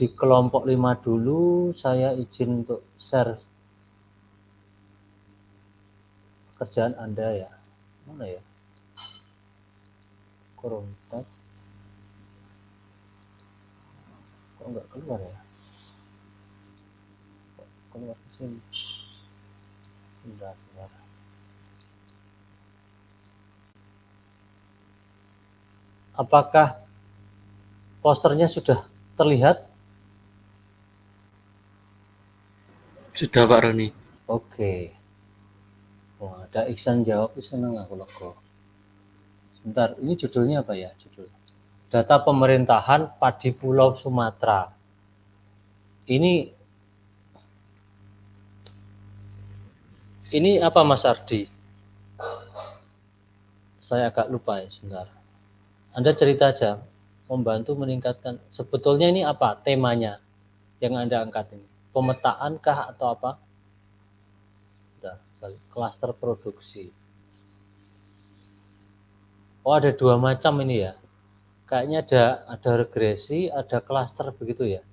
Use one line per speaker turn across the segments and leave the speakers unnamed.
di kelompok 5 dulu saya izin untuk share pekerjaan Anda ya. Mana ya? Chrome tab. Kok nggak keluar ya? Kok keluar ke sini? Bentar. Apakah posternya sudah terlihat?
Sudah Pak Roni.
Oke. Wah, ada Iksan jawab, seneng aku lego. Sebentar, ini judulnya apa ya? Judul Data Pemerintahan Padi Pulau Sumatera. Ini apa Mas Ardi? Saya agak lupa ya, sebentar. Anda cerita aja, membantu meningkatkan. Sebetulnya ini apa temanya yang Anda angkat ini? Pemetaan kah atau apa? Klaster produksi. Oh, ada dua macam ini ya. Kayaknya ada regresi, ada klaster begitu ya.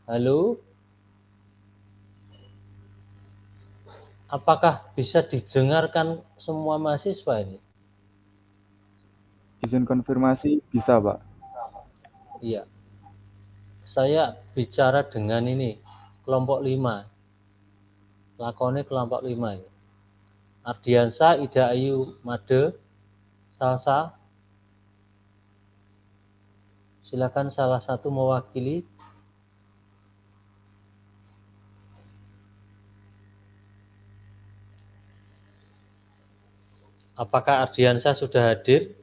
Halo? Apakah bisa didengarkan semua mahasiswa ini?
Izin konfirmasi bisa, Pak.
Iya. Saya bicara dengan ini, kelompok 5. Lakone kelompok 5 ini. Ardiansa, Ida Ayu, Made, Salsa. Silakan salah satu mewakili. Apakah Ardiansa sudah hadir?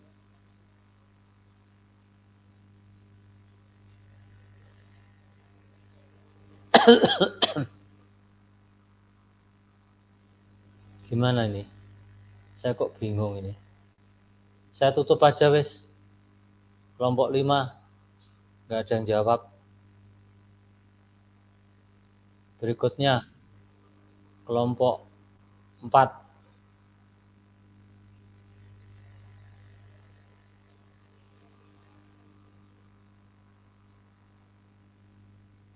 Gimana ini? Saya kok bingung ini. Saya tutup aja wes. Kelompok 5 nggak ada yang jawab. Berikutnya kelompok 4.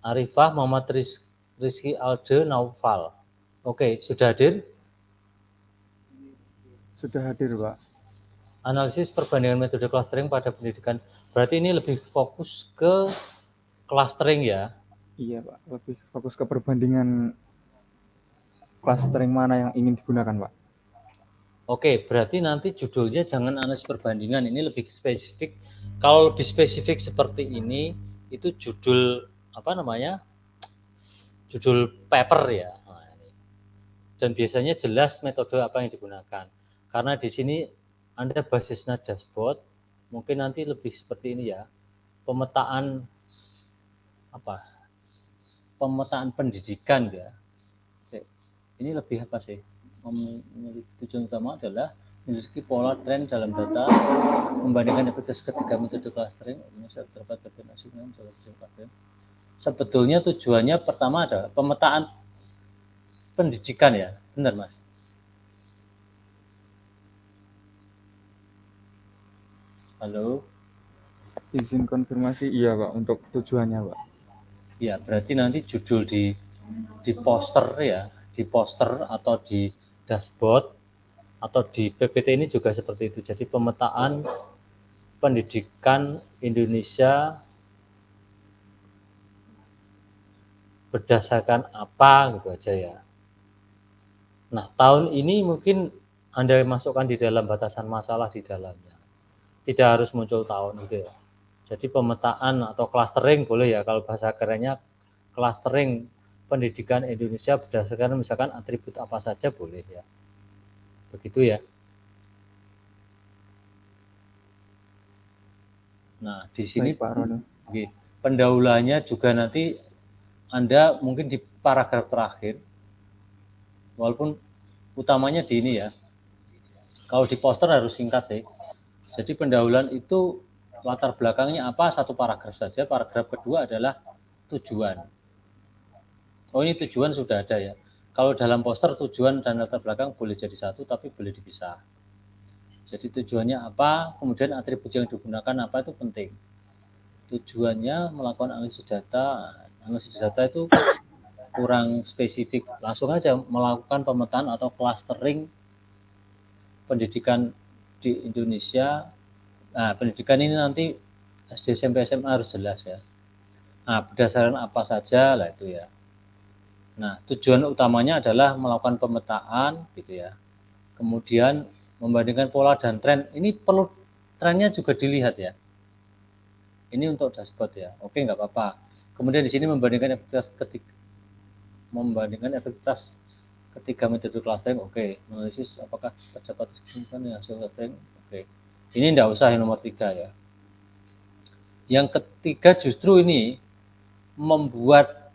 Arifah, Muhammad Rizky Alde, Naufal. Oke, sudah hadir?
Sudah hadir, Pak.
Analisis perbandingan metode clustering pada pendidikan. Berarti ini lebih fokus ke clustering ya?
Iya, Pak. Lebih fokus ke perbandingan clustering mana yang ingin digunakan, Pak.
Oke, berarti nanti judulnya jangan analisis perbandingan, ini lebih spesifik. Kalau lebih spesifik seperti ini, itu judul apa namanya? Judul paper ya. Nah, ini. Dan biasanya jelas metode apa yang digunakan. Karena di sini Anda basisnya dashboard, mungkin nanti lebih seperti ini ya. Pemetaan apa? Pemetaan pendidikan ya. Ini lebih apa sih? Tujuan utama adalah memiliki pola tren dalam data, membandingkan efektivitas ketiga metode clustering, terdapat koordinasi dengan clustering. Sebetulnya tujuannya pertama adalah pemetaan pendidikan ya, benar Mas? Halo?
Izin konfirmasi iya, Pak, untuk tujuannya, Pak.
Ya, berarti nanti judul di poster ya, di poster atau di dashboard atau di PPT ini juga seperti itu. Jadi pemetaan pendidikan Indonesia berdasarkan apa gitu aja ya. Nah, tahun ini mungkin Anda masukkan di dalam batasan masalah di dalamnya. Tidak harus muncul tahun gitu ya. Jadi pemetaan atau clustering boleh ya, kalau bahasa kerennya clustering pendidikan Indonesia berdasarkan misalkan atribut apa saja boleh ya. Begitu ya. Nah, di sini
Baik, Pak Roni.
pendahuluannya juga nanti Anda mungkin di paragraf terakhir, walaupun utamanya di ini ya. Kalau di poster harus singkat sih. Jadi pendahuluan itu latar belakangnya apa, satu paragraf saja. Paragraf kedua adalah tujuan. Oh, ini tujuan sudah ada ya. Kalau dalam poster tujuan dan latar belakang boleh jadi satu tapi boleh dipisah. Jadi tujuannya apa, kemudian atribut yang digunakan apa itu penting. Tujuannya melakukan analisis data. Analisis data itu kurang spesifik, langsung aja melakukan pemetaan atau clustering pendidikan di Indonesia. Nah, pendidikan ini nanti SD, SMP, SMA harus jelas ya. Nah, berdasarkan apa saja lah itu ya. Nah, tujuan utamanya adalah melakukan pemetaan gitu ya. Kemudian membandingkan pola dan tren. Ini perlu trennya juga dilihat ya. Ini untuk dashboard ya. Oke, nggak apa-apa. Kemudian di sini membandingkan ketiga metode clustering. Oke, analisis apakah terdapat kesimpulan hasil clustering. Oke. Ini enggak usah yang nomor 3 ya. Yang ketiga justru ini membuat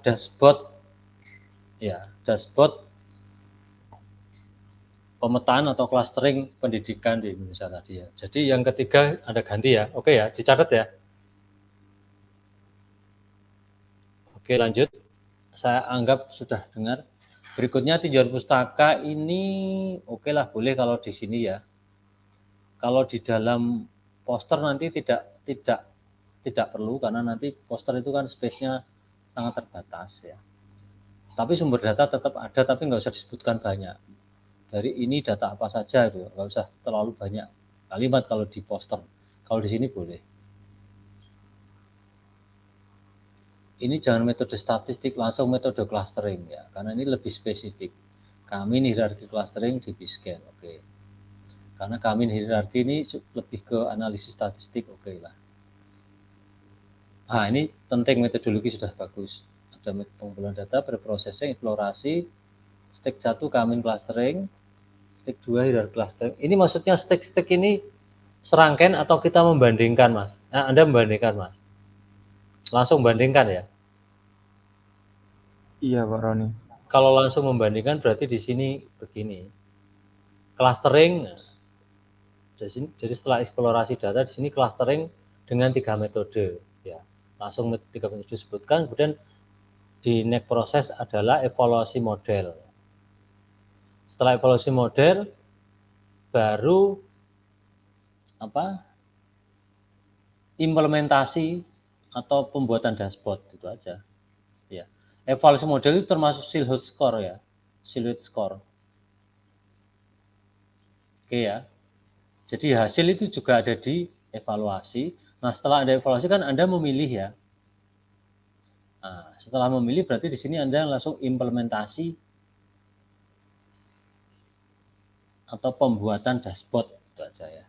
dashboard ya, dashboard pemetaan atau clustering pendidikan di Indonesia tadi ya. Jadi yang ketiga ada ganti ya. Oke ya, dicatat ya. Oke, lanjut. Saya anggap sudah dengar. Berikutnya tinjauan pustaka ini oke lah, boleh kalau di sini ya. Kalau di dalam poster nanti tidak perlu karena nanti poster itu kan space-nya sangat terbatas ya. Tapi sumber data tetap ada, tapi nggak usah disebutkan banyak. Dari ini data apa saja itu, nggak usah terlalu banyak kalimat kalau di poster. Kalau di sini boleh. Ini jangan metode statistik, langsung metode clustering ya, karena ini lebih spesifik. Kami hierarki clustering di Biscan, oke. Karena kami hierarki ini lebih ke analisis statistik, oke lah. Nah, ini penting, metodologi sudah bagus. Ada pengumpulan data, preprocessing, eksplorasi, step 1 kami clustering, step 2 hierarki clustering. Ini maksudnya step ini serangkaian atau kita membandingkan, Mas? Nah, Anda membandingkan, Mas. Langsung bandingkan ya.
Iya, Pak Roni.
Kalau langsung membandingkan berarti di sini begini. Clustering, jadi setelah eksplorasi data di sini clustering dengan 3 metode ya. Langsung 3 metode disebutkan, kemudian di next proses adalah evaluasi model. Setelah evaluasi model baru implementasi atau pembuatan dashboard, itu aja ya. Evaluasi model itu termasuk silhouette score ya, silhouette score. Oke ya. Jadi hasil itu juga ada di evaluasi. Nah, setelah ada evaluasi kan Anda memilih ya. Nah, setelah memilih berarti di sini Anda langsung implementasi atau pembuatan dashboard, itu aja ya.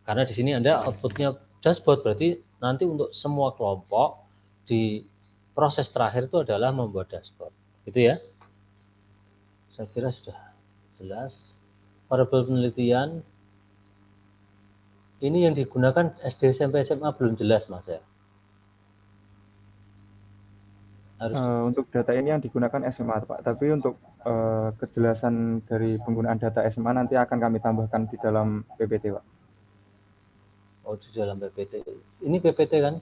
Karena di sini Anda outputnya dashboard, berarti nanti untuk semua kelompok di proses terakhir itu adalah membuat dashboard. Gitu ya. Saya kira sudah jelas. Variabel penelitian ini yang digunakan SD, SMP, SMA belum jelas, Mas ya.
Untuk data ini yang digunakan SMA, Pak. Tapi untuk kejelasan dari penggunaan data SMA nanti akan kami tambahkan di dalam PPT, Pak.
Oh, di dalam PPT. Ini PPT kan?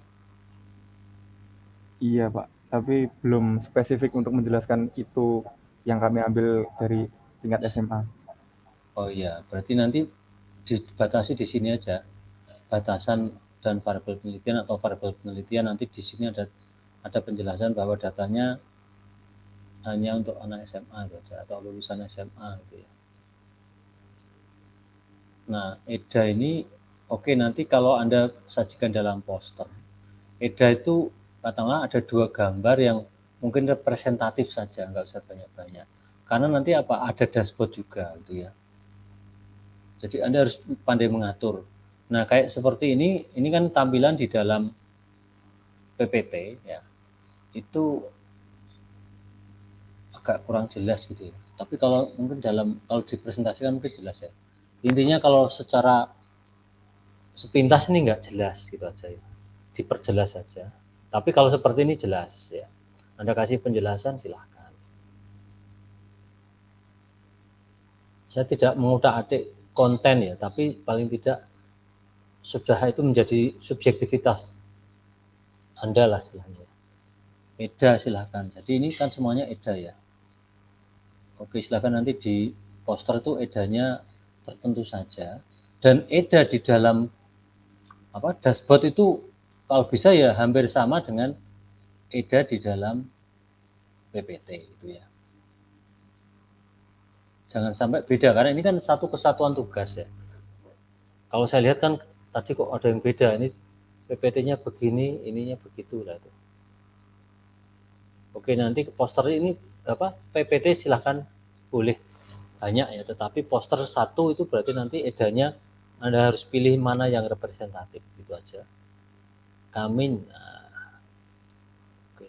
Iya, Pak. Tapi belum spesifik untuk menjelaskan itu yang kami ambil dari tingkat SMA.
Oh iya, berarti nanti dibatasi di sini aja. Batasan dan variabel penelitian atau variabel penelitian nanti di sini ada penjelasan bahwa datanya hanya untuk anak SMA saja atau lulusan SMA gitu ya. Nah, EDA ini oke, nanti kalau Anda sajikan dalam poster. EDA itu katakanlah ada 2 gambar yang mungkin representatif saja, nggak usah banyak-banyak. Karena nanti ada dashboard juga gitu ya. Jadi Anda harus pandai mengatur. Nah, kayak seperti ini kan tampilan di dalam PPT ya. Itu agak kurang jelas gitu ya. Tapi kalau mungkin kalau dipresentasikan mungkin jelas ya. Intinya kalau secara sepintas ini nggak jelas gitu aja ya. Diperjelas saja. Tapi kalau seperti ini jelas ya. Anda kasih penjelasan silahkan. Saya tidak mengutak-atik konten ya, tapi paling tidak sudah itu menjadi subjektivitas Anda lah istilahnya. EDA silahkan. Jadi ini kan semuanya EDA ya. Oke, silahkan nanti di poster itu EDA-nya tertentu saja. Dan EDA di dalam dashboard itu kalau bisa ya hampir sama dengan EDA di dalam PPT itu ya. Jangan sampai beda karena ini kan satu kesatuan tugas ya. Kalau saya lihat kan tadi kok ada yang beda, ini PPT-nya begini, ininya begitu lah itu. Oke, nanti poster ini PPT silahkan boleh banyak ya, tetapi poster satu itu berarti nanti EDA-nya Anda harus pilih mana yang representatif gitu aja. Kamin, oke.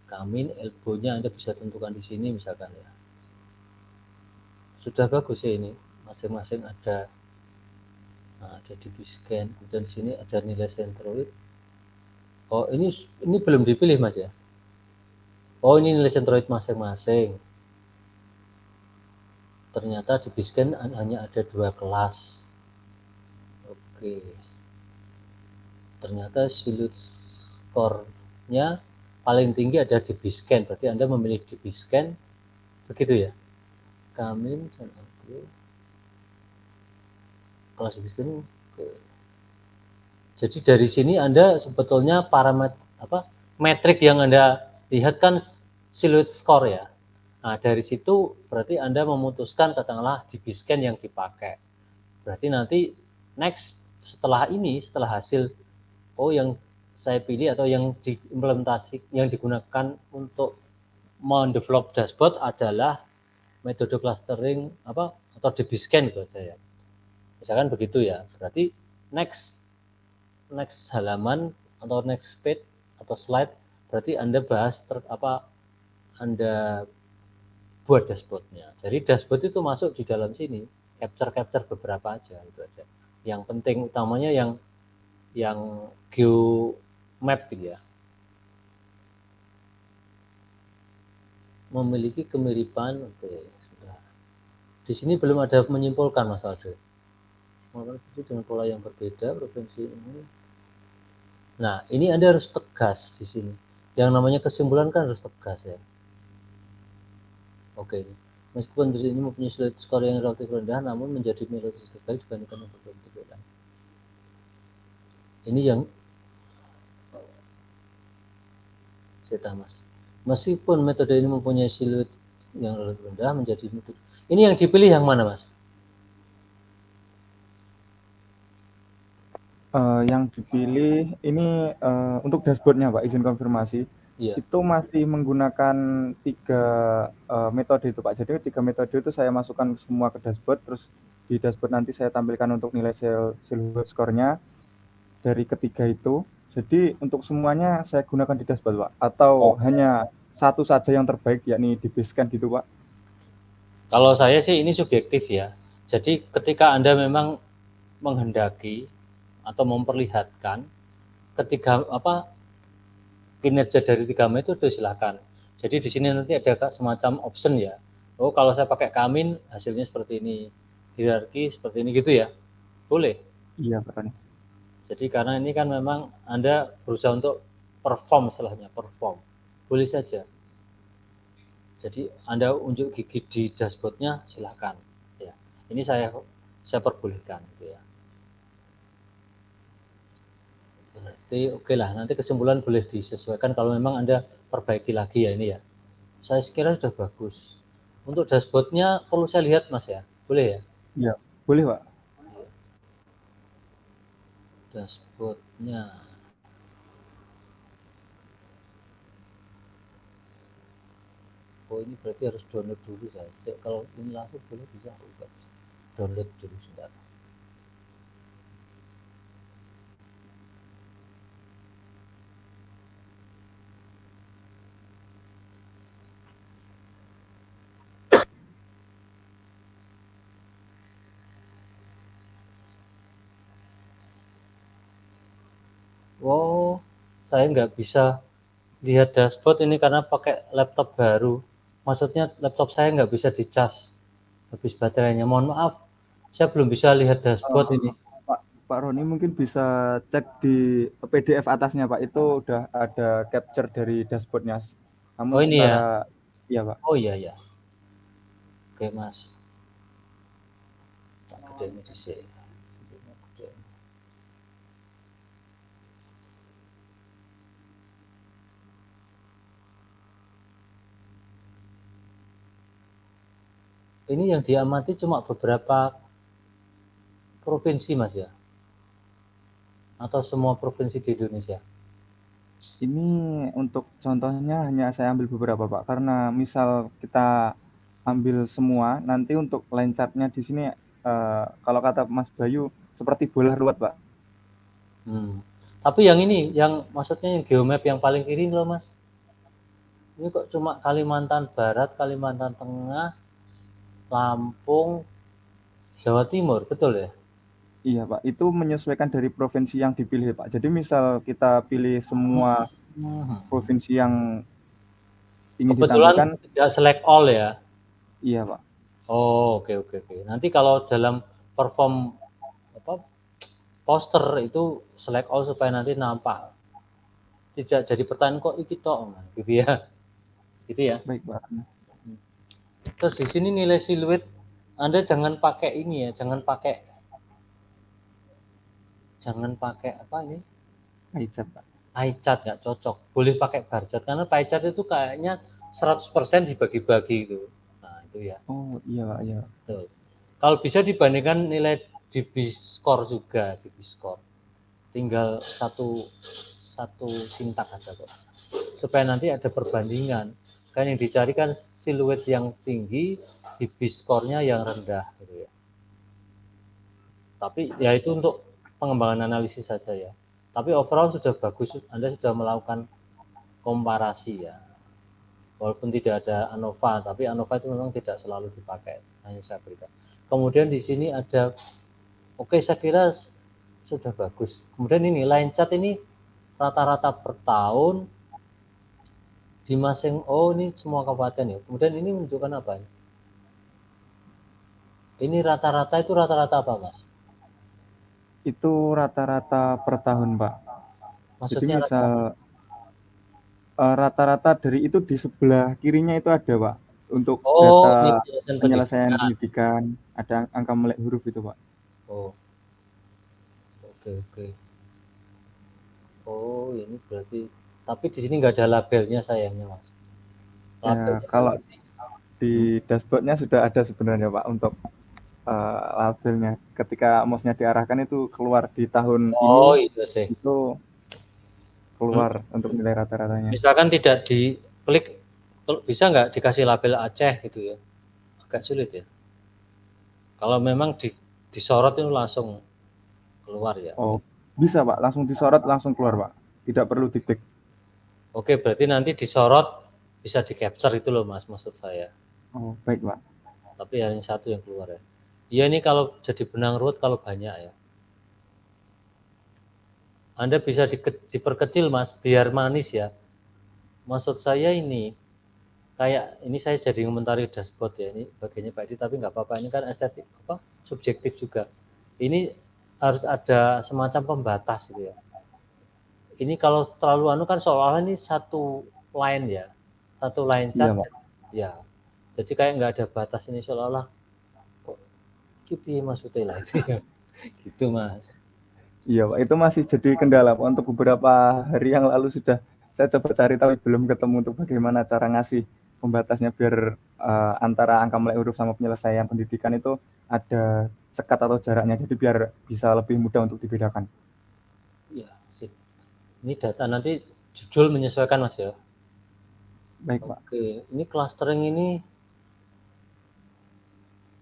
Kamin elbow-nya Anda bisa tentukan di sini misalkan ya. Sudah bagus ya ini, masing-masing ada. Nah, ada di scan, kemudian di sini ada nilai sentroid. Oh, ini belum dipilih Mas ya? Oh, ini nilai sentroid masing-masing. Ternyata di scan hanya ada 2 kelas. Oke. Ternyata silhouette score-nya paling tinggi ada di scan. Berarti Anda memilih di scan. Begitu ya? Kamin dan aku. Kelas di scan. Oke. Jadi dari sini Anda sebetulnya metrik yang Anda lihat kan silhouette score ya. Nah, dari situ berarti Anda memutuskan katakanlah di scan yang dipakai. Berarti nanti next setelah hasil yang saya pilih atau yang diimplementasi yang digunakan untuk mendevelop dashboard adalah metode clustering atau DB-scan gitu aja ya. Misalkan begitu ya. Berarti next halaman atau next page atau slide berarti Anda bahas Anda buat dashboardnya. Jadi dashboard itu masuk di dalam sini, capture beberapa aja gitu aja. Yang penting utamanya yang geomap gitu ya. Memiliki kemiripan, oke, sudah. Di sini belum ada menyimpulkan Mas Aldo. Itu dengan pola yang berbeda provinsi ini. Nah, ini Anda harus tegas di sini. Yang namanya kesimpulan kan harus tegas ya. Oke. Meskipun di sini mempunyai skor yang relatif rendah, namun menjadi metode terbaik dibandingkan yang berbeda. Ini yang Mas. Meskipun metode ini mempunyai silhouette yang relatif rendah, menjadi metode. Ini yang dipilih yang mana, Mas?
Yang dipilih ini untuk dashboardnya Pak, izin konfirmasi. Iya. Itu masih menggunakan 3 metode itu Pak. Jadi 3 metode itu saya masukkan semua ke dashboard, terus di dashboard nanti saya tampilkan untuk nilai silhouette score-nya dari ketiga itu. Jadi untuk semuanya saya gunakan di dashboard Pak, atau hanya satu saja yang terbaik yakni di base-scan gitu Pak?
Kalau saya sih ini subjektif ya. Jadi ketika Anda memang menghendaki atau memperlihatkan ketiga kinerja dari 3 metode silakan. Jadi di sini nanti ada semacam option ya. Oh, kalau saya pakai Kamin hasilnya seperti ini, hierarki seperti ini gitu ya. Boleh.
Iya, Pak Tani.
Jadi karena ini kan memang Anda berusaha untuk perform istilahnya, perform. Boleh saja. Jadi Anda unjuk gigi di dashboardnya silakan. Ya. Ini saya perbolehkan gitu ya. Berarti oke lah, nanti kesimpulan boleh disesuaikan kalau memang Anda perbaiki lagi ya ini ya. Saya kira sudah bagus. Untuk dashboardnya perlu saya lihat Mas ya, boleh ya?
Iya, boleh Pak.
Dashboardnya. Oh ini berarti harus download dulu saya. Kalau ini langsung boleh bisa download dulu sebentar. Oh, saya nggak bisa lihat dashboard ini karena pakai laptop baru. Maksudnya laptop saya nggak bisa dicas habis baterainya. Mohon maaf, saya belum bisa lihat dashboard ini.
Pak, Pak Roni mungkin bisa cek di PDF atasnya Pak, itu udah ada capture dari dashboardnya. Namun
Oh ini ya?
secara, iya Pak.
Oh iya ya. Oke Mas. Tak gede ini dhisik. Ini yang diamati cuma beberapa provinsi Mas ya? Atau semua provinsi di Indonesia?
Ini untuk contohnya hanya saya ambil beberapa Pak, karena misal kita ambil semua, nanti untuk line chart-nya di sini kalau kata Mas Bayu seperti bola ruwet Pak.
Tapi yang ini, yang maksudnya yang geomap yang paling kiri loh Mas. Ini kok cuma Kalimantan Barat, Kalimantan Tengah, Lampung, Jawa Timur, betul ya?
Iya Pak, itu menyesuaikan dari provinsi yang dipilih Pak. Jadi misal kita pilih semua provinsi yang ingin
Kebetulan
ditampilkan,
tidak select all ya?
iya Pak.
Oh, oke. Nanti kalau dalam perform apa poster itu select all supaya nanti nampak. Tidak jadi pertanyaan kok iki tok, gitu ya. Gitu ya.
Baik Pak.
Terus di sini nilai siluet Anda jangan pakai ini ya, jangan pakai apa ini?
Pie chart Pak.
Pie chart nggak cocok. Boleh pakai bar chart karena pie chart itu kayaknya 100% dibagi-bagi itu. Nah, itu ya.
Oh iya Pak, iya.
Betul. Kalau bisa dibandingkan nilai DB score juga, DB score. Tinggal satu sintak aja kok. Supaya nanti ada perbandingan. Kan yang dicari kan siluet yang tinggi, DB score-nya yang rendah gitu ya. Tapi ya itu untuk pengembangan analisis saja ya. Tapi overall sudah bagus, Anda sudah melakukan komparasi ya. Walaupun tidak ada ANOVA, tapi ANOVA itu memang tidak selalu dipakai, hanya saya berikan. Kemudian di sini ada, oke saya kira sudah bagus. Kemudian ini line chart ini rata-rata per tahun di masing, oh ini semua kabupaten ya. Kemudian ini menunjukkan apa? Ini rata-rata itu rata-rata apa Mas?
Itu rata-rata per tahun Pak. Jadi
Maksudnya
misal rata-rata dari itu di sebelah kirinya itu ada Pak. Untuk
oh ini
data penyelesaian
pendidikan.
pendidikan, ada angka melek huruf itu Pak.
Oh, oke. Oh, ini berarti tapi di sini nggak ada labelnya sayangnya Mas.
Ya,
Labelnya
kalau di dashboardnya sudah ada sebenarnya Pak untuk labelnya. Ketika mouse-nya diarahkan itu keluar di tahun
oh
ini,
itu sih.
itu keluar untuk nilai rata-ratanya.
Misalkan tidak diklik, bisa nggak dikasih label Aceh gitu ya? Agak sulit ya. Kalau memang disorot itu langsung keluar ya.
Oh, bisa Pak, langsung disorot langsung keluar Pak. Tidak perlu diklik.
Oke, berarti nanti disorot bisa di capture itu loh Mas, maksud saya.
Oh, baik Pak.
Tapi hanya satu yang keluar ya. Iya ini kalau jadi benang ruwet kalau banyak ya. Anda bisa diperkecil Mas, biar manis ya. Maksud saya ini, kayak ini saya jadi komentari dashboard ya, ini bagiannya Pak Edi, tapi nggak apa-apa, ini kan estetik, subjektif juga. Ini harus ada semacam pembatas gitu ya. Ini kalau terlalu anu kan seolah-olah ini satu line ya, satu line
Iya
chart
Pak.
ya. Jadi kayak nggak ada batas ini seolah-olah kok kipi maksudnya lah itu ya. Gitu Mas.
Iya Pak, itu masih jadi kendala Pak. Untuk beberapa hari yang lalu sudah saya coba cari tapi belum ketemu untuk bagaimana cara ngasih pembatasnya biar antara angka melek huruf sama penyelesaian pendidikan itu ada sekat atau jaraknya, jadi biar bisa lebih mudah untuk dibedakan.
Ya, sip. Ini data nanti judul menyesuaikan Mas ya.
Baik Pak.
Oke, ini clustering ini,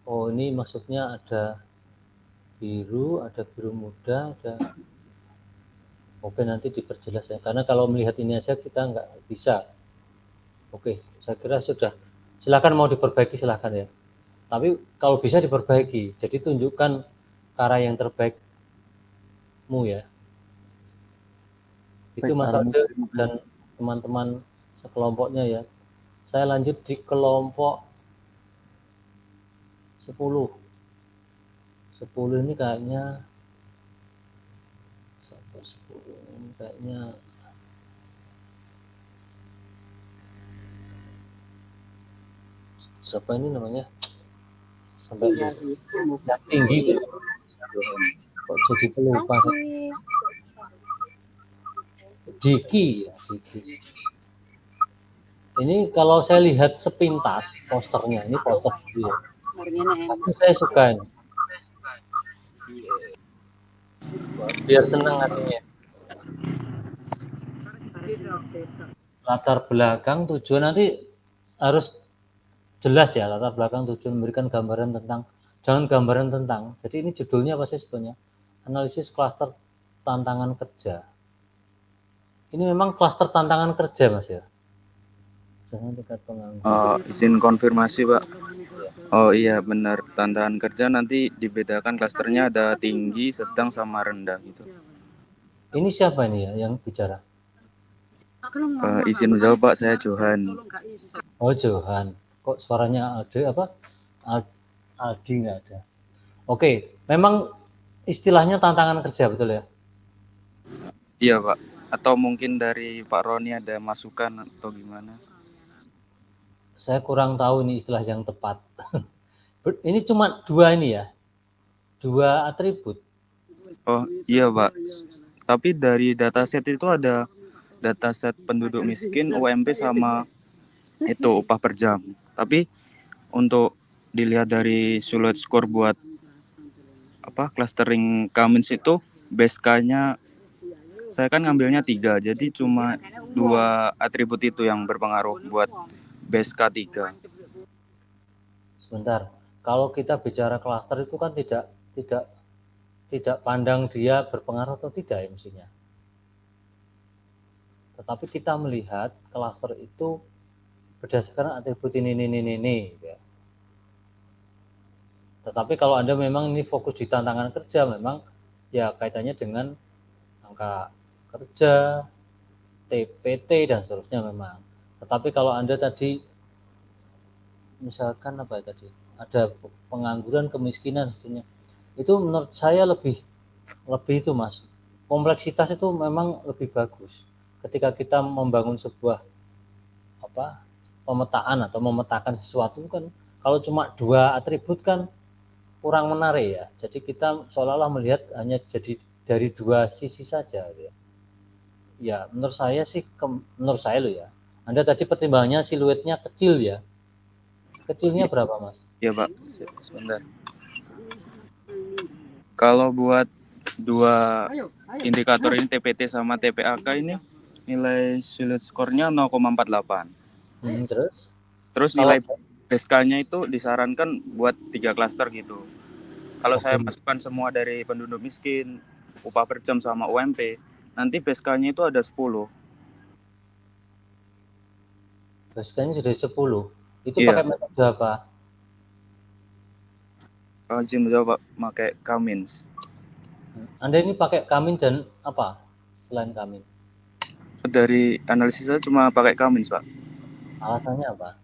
oh ini maksudnya ada biru muda, ada, oke nanti diperjelas ya. Karena kalau melihat ini aja kita nggak bisa. Oke, saya kira sudah. Silakan mau diperbaiki silakan ya. Tapi kalau bisa diperbaiki, jadi tunjukkan cara yang terbaikmu ya. Itu
Baik,
Mas Aldo dan teman-teman sekelompoknya ya. Saya lanjut di kelompok 10. 10 ini kayaknya kayaknya siapa ini namanya sampai yang tinggi itu kok jadi pelupa Diki ya Diki. Ini kalau saya lihat sepintas posternya, ini poster dia. Tapi saya suka ini. Biar senang hatinya. Latar belakang tujuan nanti harus jelas ya, latar belakang tujuan memberikan gambaran tentang, jangan gambaran tentang. Jadi ini judulnya apa sih sebenarnya? Analisis klaster tantangan kerja. Ini memang klaster tantangan kerja Mas ya? Jangan dekat pengangguran.
Izin konfirmasi Pak. Oh iya benar, tantangan kerja nanti dibedakan klasternya ada tinggi, sedang sama rendah gitu.
Ini siapa ini ya yang bicara?
Izin menjawab Pak, saya Johan.
Oh Johan, kok suaranya ada apa? Aldi nggak ada. Oke, memang istilahnya tantangan kerja betul ya?
Iya Pak, atau mungkin dari Pak Roni ada masukan atau gimana?
Saya kurang tahu ini istilah yang tepat. Ini cuma dua ini ya, dua atribut.
Oh iya Pak, tapi dari dataset itu ada dataset penduduk miskin, UMP sama itu upah per jam. Tapi untuk dilihat dari sulit skor buat apa clustering Cummins itu base K-nya saya kan ngambilnya 3, jadi cuma 2 atribut itu yang berpengaruh buat base K3.
Sebentar, kalau kita bicara klaster itu kan tidak pandang dia berpengaruh atau tidak ya mestinya. Tetapi kita melihat klaster itu berdasarkan atribut ini. Ya. Tetapi kalau Anda memang ini fokus di tantangan kerja, memang ya kaitannya dengan angka kerja, TPT dan seterusnya memang. Tetapi kalau Anda tadi misalkan apa ya tadi? Ada pengangguran, kemiskinan seterusnya. Itu menurut saya lebih itu Mas. Kompleksitas itu memang lebih bagus. Ketika kita membangun sebuah pemetaan atau memetakan sesuatu kan kalau cuma dua atribut kan kurang menarik ya. Jadi kita seolah-olah melihat hanya jadi dari dua sisi saja ya. Ya, menurut saya sih menurut saya loh ya. Anda tadi pertimbangannya siluetnya kecil ya. Kecilnya berapa, Mas?
Ya, Pak. Sebentar. Kalau buat dua indikator ini TPT sama TPAK ini nilai sulit skornya 0,48. Terus nilai BSK-nya itu disarankan buat 3 klaster gitu. Kalau saya masukkan semua dari penduduk miskin, upah per jam sama UMP, nanti BSK-nya itu ada 10.
BSK-nya sudah 10. Itu pakai metode apa?
Izin menjawab, pakai Cummins.
Anda ini pakai Cummins dan apa selain Cummins?
Dari analisis saya cuma pakai Cummins, Pak.
Alasannya apa?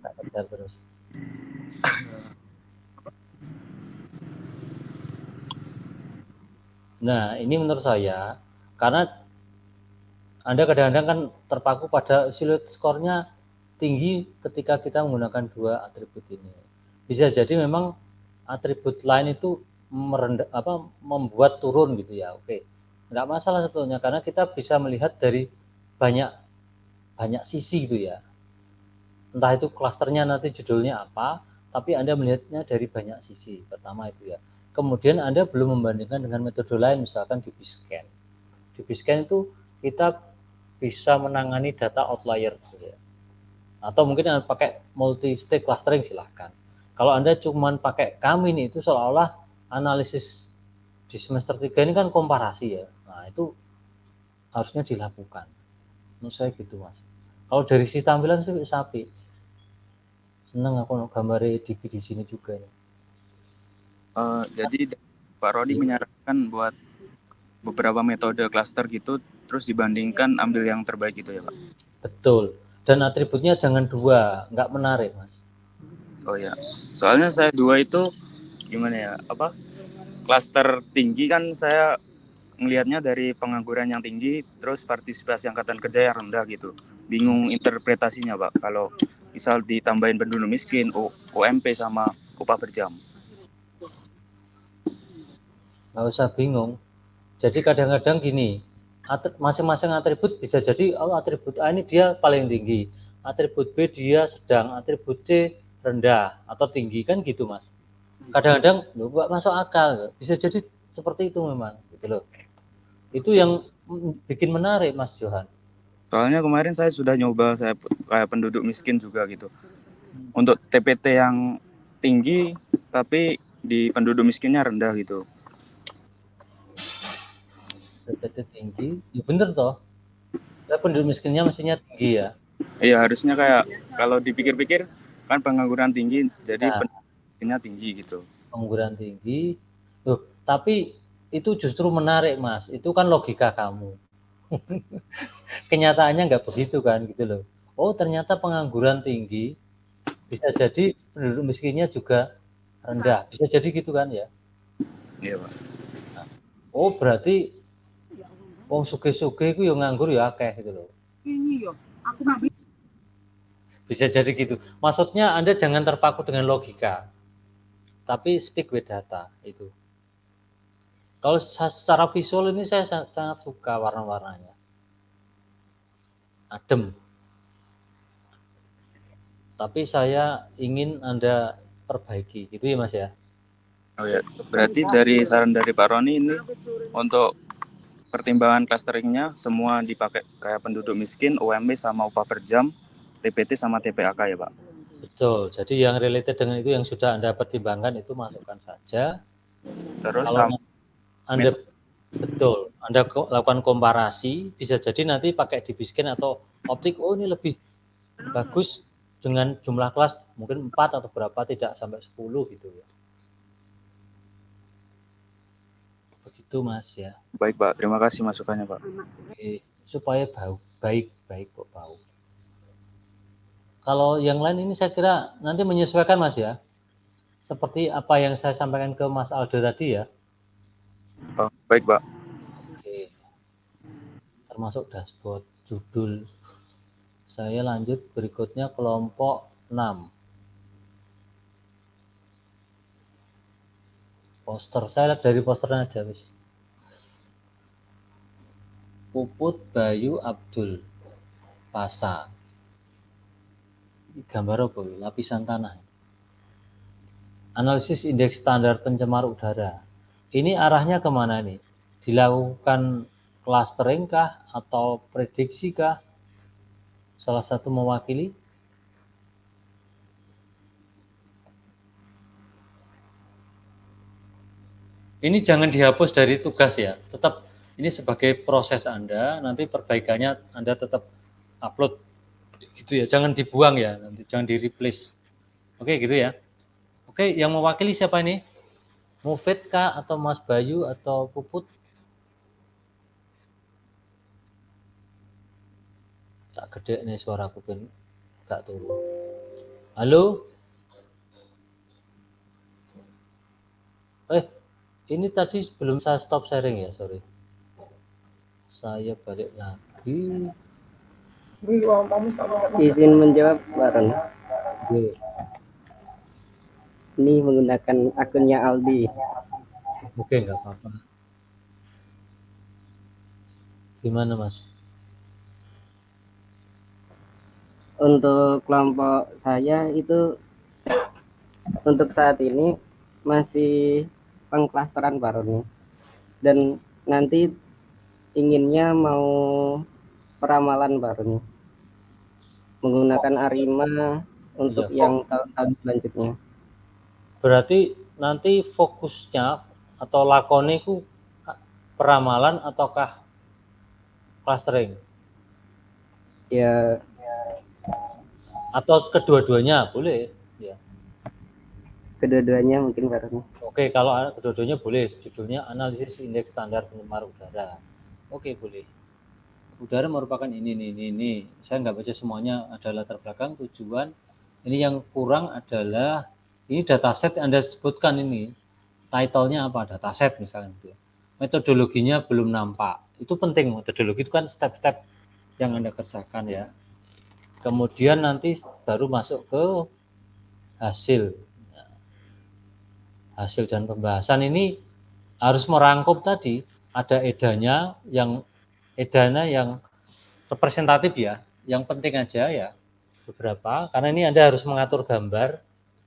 Tak kejar terus. Nah, ini menurut saya karena Anda kadang-kadang kan terpaku pada siluet skornya tinggi ketika kita menggunakan dua atribut ini. Bisa jadi memang atribut lain itu membuat turun gitu ya. Oke. Enggak masalah sebetulnya karena kita bisa melihat dari banyak sisi gitu ya. Entah itu klasternya nanti judulnya apa, tapi Anda melihatnya dari banyak sisi. Pertama itu ya. Kemudian Anda belum membandingkan dengan metode lain misalkan di BISCAN. Di BISCAN itu kita bisa menangani data outlier gitu ya. Atau mungkin Anda pakai multi-stage clustering silahkan. Kalau Anda cuma pakai Cummins itu seolah-olah analisis di semester 3 ini kan komparasi ya. Nah, itu harusnya dilakukan. Menurut saya gitu, Mas. Kalau dari sisi tampilan sih sapi. Senang aku gambarnya Diki di sini juga ya.
Jadi Pak Roni menyarankan buat beberapa metode cluster gitu, terus dibandingkan ambil yang terbaik gitu ya Pak?
Betul. Dan atributnya jangan dua, nggak menarik Mas.
Oh ya, soalnya saya dua itu gimana ya, cluster tinggi kan saya ngelihatnya dari pengangguran yang tinggi, terus partisipasi angkatan kerja yang rendah gitu. Bingung interpretasinya, Pak. Kalau misal ditambahin penduduk miskin, UMP sama upah per jam.
Nggak usah bingung. Jadi kadang-kadang gini, masing-masing atribut bisa jadi atribut A ini dia paling tinggi, atribut B dia sedang, atribut C rendah atau tinggi, kan gitu Mas. Kadang-kadang nggak masuk akal, bisa jadi seperti itu memang gitu loh. Itu yang bikin menarik Mas Johan.
Soalnya kemarin saya sudah nyoba, saya kayak penduduk miskin juga gitu. Untuk TPT yang tinggi tapi di penduduk miskinnya rendah gitu.
TPT tinggi, ya bener toh. Ya, penduduk miskinnya mestinya tinggi ya.
Iya, harusnya kayak kalau dipikir-pikir kan pengangguran tinggi, jadi
Nah,
penduduk miskinnya tinggi gitu.
pengangguran tinggi. Loh, tapi itu justru menarik Mas. Itu kan logika kamu. Kenyataannya nggak begitu kan gitu loh. Oh ternyata pengangguran tinggi bisa jadi penduduk miskinnya juga rendah. Bisa jadi gitu kan ya.
Iya, Pak.
Nah, oh berarti wong sugih-sugih iku ya nganggur ya akeh gitu loh. Bisa jadi gitu. Maksudnya Anda jangan terpaku dengan logika, tapi speak with data itu. Kalau secara visual ini saya sangat suka warna-warnanya. Adem. Tapi saya ingin Anda perbaiki gitu ya Mas ya.
Oh ya, berarti dari saran dari Pak Roni ini untuk pertimbangan clusteringnya semua dipakai kayak penduduk miskin, UMP sama upah per jam, TPT sama TPAK ya Pak.
Betul. Jadi yang related dengan itu yang sudah Anda pertimbangkan itu masukkan saja.
Terus
Kalau Anda betul, Anda lakukan komparasi, bisa jadi nanti pakai dibiskin atau optik, oh ini lebih bagus dengan jumlah kelas mungkin 4 atau berapa, tidak sampai 10 gitu ya. Begitu Mas ya.
baik Pak, terima kasih masukannya Pak.
Oke, supaya baik kok bau. Kalau yang lain ini saya kira nanti menyesuaikan Mas ya. Seperti apa yang saya sampaikan ke Mas Aldo tadi ya.
Oh, baik Pak.
Oke. Termasuk dashboard, judul. Saya lanjut berikutnya kelompok 6. Poster, saya lihat dari posternya aja wis. Puput Bayu Abdul Pasa. Gambar apa? Lapisan tanah. Analisis indeks standar pencemar udara. Ini arahnya kemana nih? Dilakukan clustering kah atau prediksi kah? Salah satu mewakili? Ini jangan dihapus dari tugas ya. Tetap ini sebagai proses Anda, nanti perbaikannya Anda tetap upload gitu ya. Jangan dibuang ya, nanti jangan di-replace. Oke, gitu ya. Oke, yang mewakili siapa ini? Mufid kah atau Mas Bayu atau Puput? Tak gede nih suaraku ben gak turu. Halo? Ini tadi belum saya stop sharing ya, sorry. Saya balik lagi.
Izin menjawab, Pak Ron.
Oke.
Ini menggunakan akunnya Aldi.
Oke, nggak apa-apa. Gimana, Mas?
Untuk kelompok saya itu untuk saat ini masih pengklasteran Pak Ron. Dan nanti inginnya mau peramalan Pak Ron. Menggunakan Arima untuk yang tahun-tahun selanjutnya.
Berarti nanti fokusnya atau lakonnya itu peramalan ataukah clustering?
Ya.
Atau kedua-duanya boleh? Ya.
Kedua-duanya mungkin Pak Ron.
Oke, kalau kedua-duanya boleh. Judulnya analisis indeks standar pencemar udara. Oke, boleh. Udara merupakan ini. Saya nggak baca semuanya, ada latar belakang, tujuan. Ini yang kurang adalah ini dataset Anda sebutkan ini. Title-nya apa? Dataset misalnya gitu. metodologinya belum nampak. Itu penting, metodologi itu kan step-step yang Anda kerjakan ya. Kemudian nanti baru masuk ke hasil. Hasil dan pembahasan ini harus merangkum tadi, ada edana yang representatif ya, yang penting aja ya beberapa, karena ini Anda harus mengatur gambar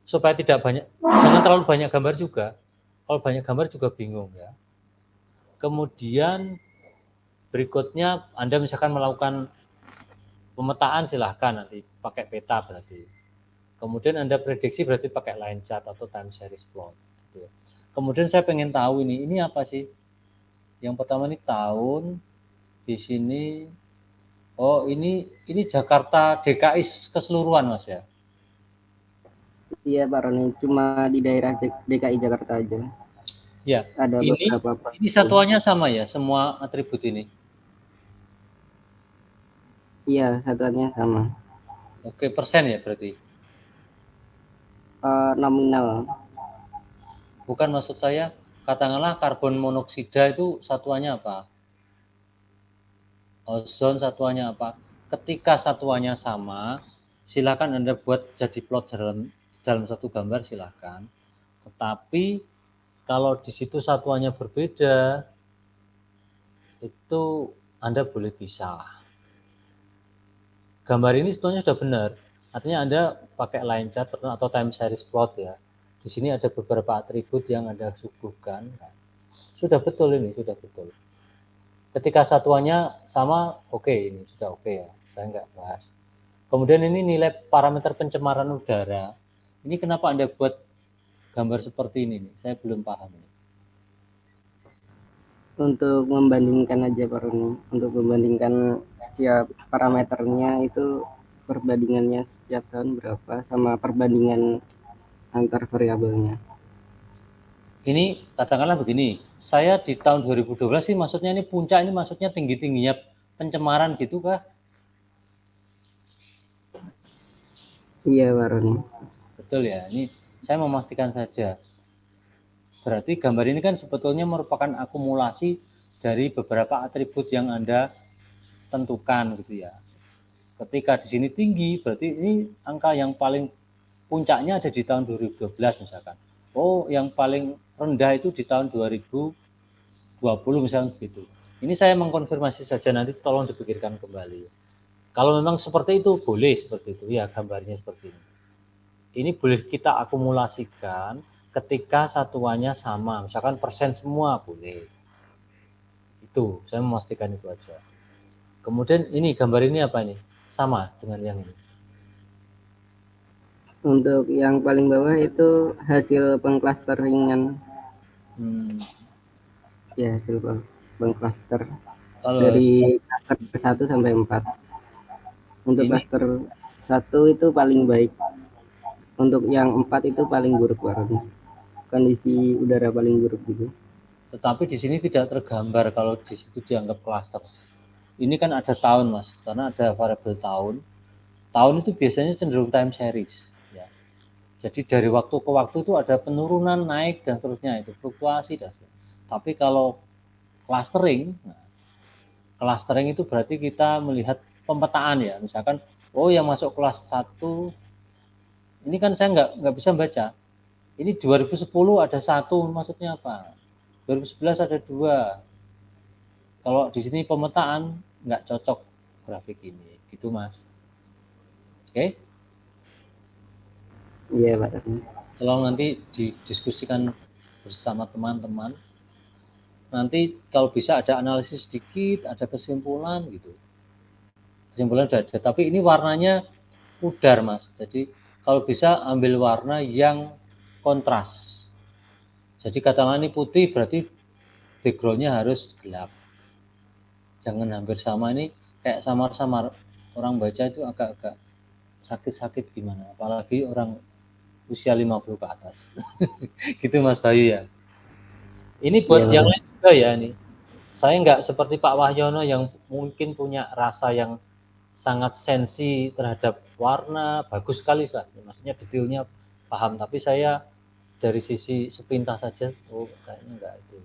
supaya tidak banyak, jangan terlalu banyak gambar juga. Kalau banyak gambar juga bingung ya. Kemudian berikutnya Anda misalkan melakukan pemetaan, silahkan nanti pakai peta berarti. Kemudian Anda prediksi berarti pakai line chart atau time series plot. Gitu. Kemudian saya pengen tahu ini apa sih? Yang pertama ini tahun, di sini, oh ini Jakarta DKI keseluruhan Mas ya?
Iya Pak Roni, cuma di daerah DKI Jakarta aja.
Ya,
Ada beberapa
ini satuannya sama ya, semua atribut ini?
Iya, satuannya sama.
Oke, persen ya berarti?
Nominal.
Bukan, maksud saya, katakanlah karbon monoksida itu satuannya apa? Ozon satuannya apa? Ketika satuannya sama, silakan Anda buat jadi plot dalam satu gambar, silakan. Tetapi kalau di situ satuannya berbeda, itu Anda boleh pisah. Gambar ini sebetulnya sudah benar. Artinya Anda pakai line chart atau time series plot ya. Di sini ada beberapa atribut yang Anda suguhkan. Sudah betul ini, sudah betul. Ketika satuannya sama, oke, ini sudah oke ya. Saya nggak bahas. Kemudian ini nilai parameter pencemaran udara. Ini kenapa Anda buat gambar seperti ini nih? Saya belum paham ini.
Untuk membandingkan aja Pak Roni, untuk membandingkan setiap parameternya itu perbandingannya setiap tahun berapa sama perbandingan antar variabelnya.
Ini katakanlah begini, saya di tahun 2012 sih maksudnya ini puncak, ini maksudnya tinggi-tingginya pencemaran gitu kah?
Iya Pak Roni.
Betul ya, ini saya memastikan saja. Berarti gambar ini kan sebetulnya merupakan akumulasi dari beberapa atribut yang Anda tentukan gitu ya. Ketika di sini tinggi, berarti ini angka yang paling puncaknya ada di tahun 2012 misalkan. Oh, yang paling rendah itu di tahun 2020 misalkan begitu. Ini saya mengkonfirmasi saja, nanti tolong dipikirkan kembali. Kalau memang seperti itu, boleh seperti itu ya, gambarnya seperti ini. Ini boleh kita akumulasikan ketika satuannya sama, misalkan persen semua boleh. Itu, saya memastikan itu aja. Kemudian ini gambar ini apa ini? Sama dengan yang ini.
Untuk yang paling bawah itu hasil pengklasteringan. Ya, hasil pengklaster dari klaster 1 sampai 4. Untuk klaster 1 itu paling baik. Untuk yang 4 itu paling buruk warna. Kondisi udara paling buruk gitu.
Tetapi di sini tidak tergambar kalau di situ dianggap klaster. Ini kan ada tahun Mas, karena ada variabel tahun. Tahun itu biasanya cenderung time series. Ya. Jadi dari waktu ke waktu itu ada penurunan, naik dan seterusnya, itu fluktuasi dan seterusnya. Tapi kalau clustering, clustering itu berarti kita melihat pemetaan ya, misalkan, oh yang masuk kelas 1, ini kan saya nggak bisa baca. Ini 2010 ada 1, maksudnya apa? 2011 ada 2. Kalau di sini pemetaan nggak cocok grafik ini, gitu Mas. Oke?
Iya Pak.
Tolong nanti didiskusikan bersama teman-teman. Nanti kalau bisa ada analisis sedikit, ada kesimpulan gitu. Kesimpulan sudah ada, tapi ini warnanya pudar Mas. Jadi kalau bisa ambil warna yang kontras. Jadi katakanlah ini putih, berarti backgroundnya harus gelap. Jangan hampir sama, ini kayak samar-samar. Orang baca itu agak-agak sakit-sakit gimana. Apalagi orang usia 50 ke atas. Gitu Mas Bayu ya. Ini buat yang lain juga ya ini. Saya nggak seperti Pak Wahyono yang mungkin punya rasa yang sangat sensi terhadap warna, bagus sekali lah. Maksudnya detailnya paham, tapi saya dari sisi sepintas saja, oh kayaknya enggak itu.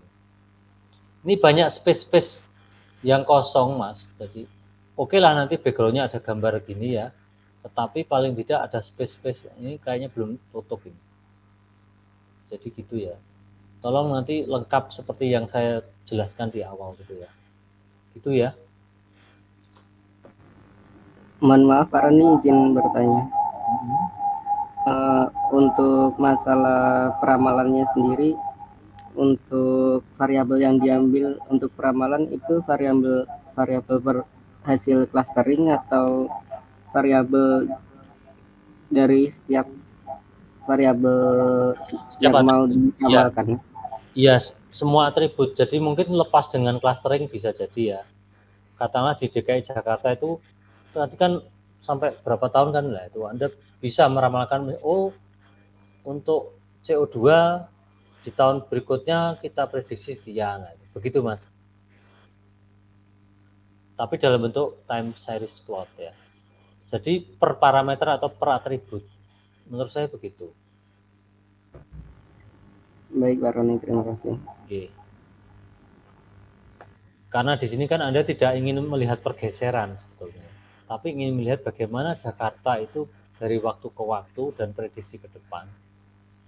Ini banyak space-space yang kosong, Mas. Jadi oke lah nanti backgroundnya ada gambar gini ya, tetapi paling tidak ada space-space. Ini kayaknya belum tutup ini. Jadi gitu ya. Tolong nanti lengkap seperti yang saya jelaskan di awal gitu ya. Gitu ya.
Mohon maaf Pak Roni, izin bertanya. Untuk masalah peramalannya sendiri, untuk variabel yang diambil untuk peramalan itu variabel hasil clustering atau variabel dari setiap variabel yang mau diamalkan?
Iya, semua atribut. Jadi mungkin lepas dengan clustering bisa jadi ya. Katakanlah di DKI Jakarta itu nanti kan sampai berapa tahun kan lah itu Anda bisa meramalkan untuk CO2 di tahun berikutnya kita prediksi sekian. Nah, begitu Mas. Tapi dalam bentuk time series plot ya. Jadi per parameter atau per atribut. Menurut saya begitu.
Baik Pak Roni, terima kasih.
Oke. Karena di sini kan Anda tidak ingin melihat pergeseran sebetulnya, tapi ingin melihat bagaimana Jakarta itu dari waktu ke waktu dan prediksi ke depan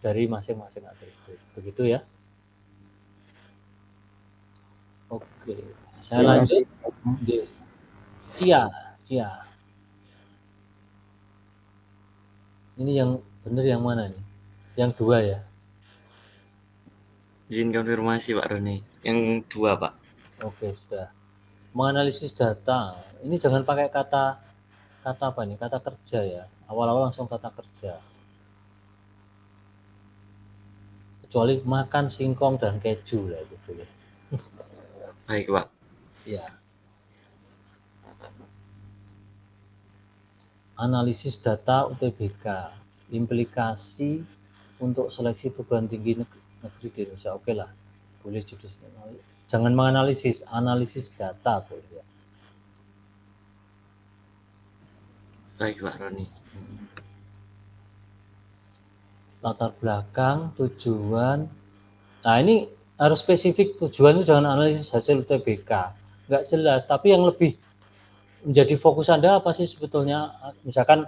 dari masing-masing atribut. Begitu ya. Oke, saya lanjut. Cia. Ini yang benar yang mana nih? Yang dua ya?
Izin konfirmasi Pak Roni. Yang dua Pak.
Oke, sudah. Menganalisis data. Ini jangan pakai kata apa nih? Kata kerja ya. Awal-awal langsung kata kerja. Kecuali makan singkong dan keju lah itu boleh.
Baik Pak.
Ya. Analisis data UTBK, implikasi untuk seleksi perguruan tinggi negeri di Indonesia. Oke lah, boleh judul. Jangan menganalisis, analisis data boleh ya.
Baik Pak Roni.
Latar belakang, tujuan. Nah ini harus spesifik, tujuan itu jangan analisis hasil UTBK. Nggak jelas, tapi yang lebih menjadi fokus Anda apa sih sebetulnya? Misalkan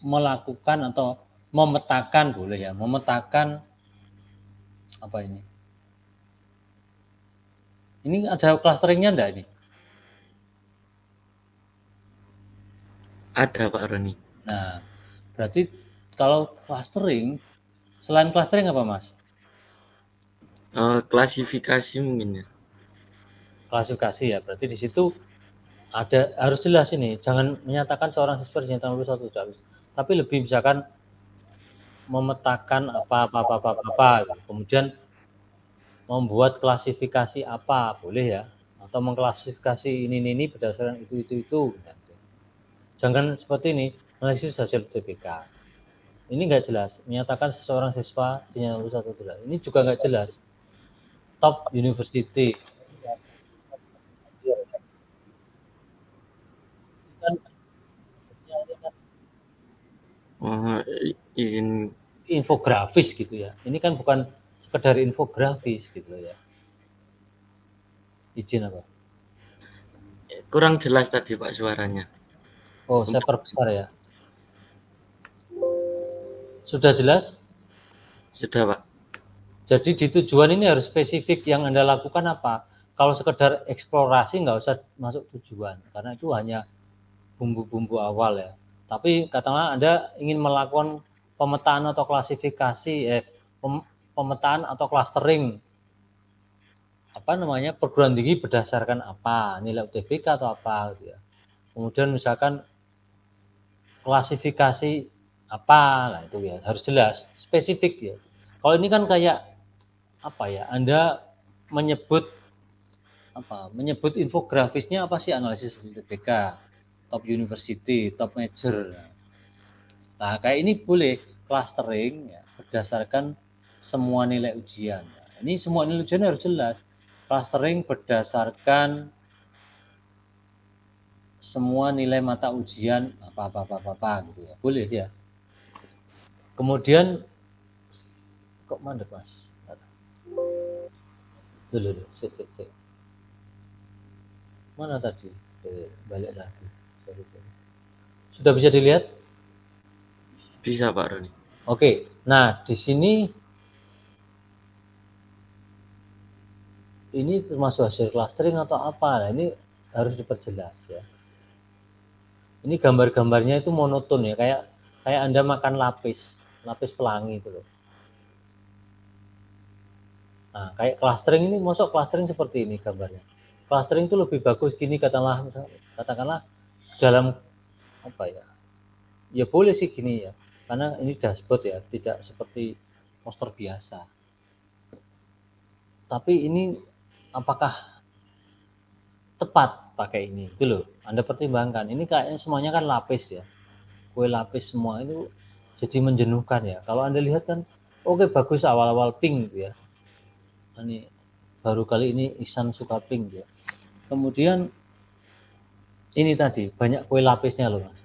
melakukan atau memetakan boleh ya, memetakan apa ini? Ini ada clusteringnya enggak ini?
Ada Pak Roni.
Nah, berarti kalau clustering, selain clustering apa Mas?
Klasifikasi mungkin ya.
Klasifikasi ya, berarti di situ ada harus jelas ini, jangan menyatakan seorang siswa dinyatakan lulus atau tidak lulus, tapi lebih misalkan memetakan apa, gitu. Kemudian membuat klasifikasi apa, boleh ya, atau mengklasifikasi ini berdasarkan itu. Gitu. Jangan seperti ini, analisis hasil UTBK. Ini nggak jelas, menyatakan seseorang siswa dinyatakan lulus atau tidak. Ini juga nggak jelas. Top university.
Izin
Infografis gitu ya. Ini kan bukan sekedar infografis gitu ya. Izin apa?
kurang jelas tadi Pak suaranya.
Oh, saya perbesar ya. Sudah jelas?
Sudah Pak.
Jadi di tujuan ini harus spesifik yang Anda lakukan apa. Kalau sekedar eksplorasi nggak usah masuk tujuan, karena itu hanya bumbu-bumbu awal ya. Tapi katakanlah Anda ingin melakukan pemetaan atau klasifikasi, pemetaan atau clustering, perguruan tinggi berdasarkan apa, nilai UTBK atau apa gitu ya. Kemudian misalkan klasifikasi apa, lah itu ya harus jelas, spesifik ya. Kalau ini kan kayak Anda menyebut infografisnya apa sih, analisis UTBK, top university, top major. Nah, kayak ini boleh clustering ya, berdasarkan semua nilai ujian. Nah, ini semua nilai ujian harus jelas. Clustering berdasarkan semua nilai mata ujian apa gitu ya. Boleh ya. Kemudian kok mandek Mas? Dulu, sik. Mana tadi? Balik lagi. Sorry. Sudah bisa dilihat?
Bisa Pak Roni.
Oke. Nah, di sini ini termasuk hasil clustering atau apa? Nah, ini harus diperjelas ya. Ini gambar-gambarnya itu monoton ya, kayak Anda makan lapis pelangi itu loh. Nah, kayak clustering ini, masuk clustering seperti ini gambarnya. Clustering itu lebih bagus gini katakanlah dalam apa ya? Ya boleh sih gini ya, karena ini dashboard ya, tidak seperti poster biasa. Tapi ini apakah tepat pakai ini? Itu loh, Anda pertimbangkan. Ini kayaknya semuanya kan lapis ya, kue lapis semua itu jadi menjenuhkan ya. Kalau Anda lihat kan, oke bagus awal-awal pink gitu ya. Ini baru kali ini Ihsan suka pink ya. Kemudian ini tadi banyak kue lapisnya loh Mas.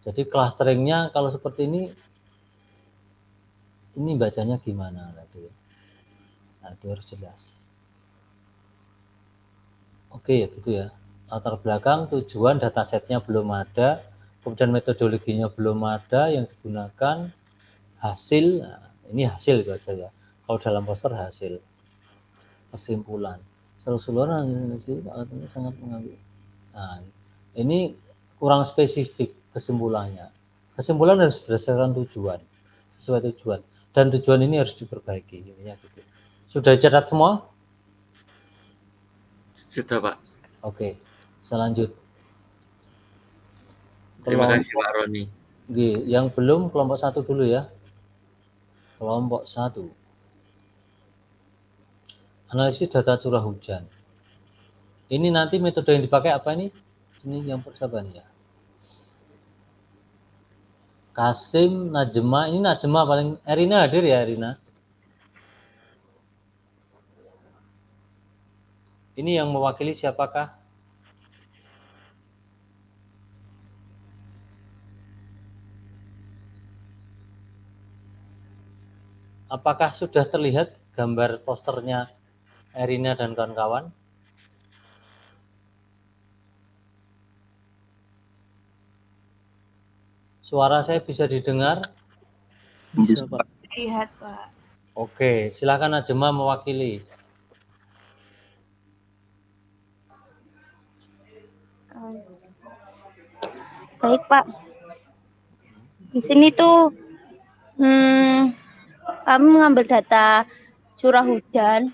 Jadi clusteringnya kalau seperti ini bacanya gimana tadi? Nah itu harus jelas. Oke gitu ya. Latar belakang, tujuan, datasetnya belum ada, kemudian metodologinya belum ada yang digunakan, hasil. Nah, ini hasil itu aja ya. Kalau dalam poster hasil, kesimpulan. Seluruh ini sangat mengambil. Nah, ini kurang spesifik kesimpulannya. Kesimpulan harus berdasarkan tujuan, sesuai tujuan. Dan tujuan ini harus diperbaiki. Intinya gitu. Sudah dicatat semua?
Sudah Pak.
Oke, saya lanjut.
Terima kasih Pak Roni.
Yang belum kelompok 1 dulu ya. Kelompok 1. Analisis data curah hujan. Ini nanti metode yang dipakai apa ini? Ini yang persiapan ya. Kasim, Najma, ini Najma paling, Erina hadir ya Erina? Ini yang mewakili siapakah? Apakah sudah terlihat gambar posternya Erina dan kawan-kawan? Suara saya bisa didengar?
Bisa Pak.
Lihat Pak.
Oke, silakan Najma mewakili.
Baik Pak. Di sini tuh kami mengambil data curah hujan.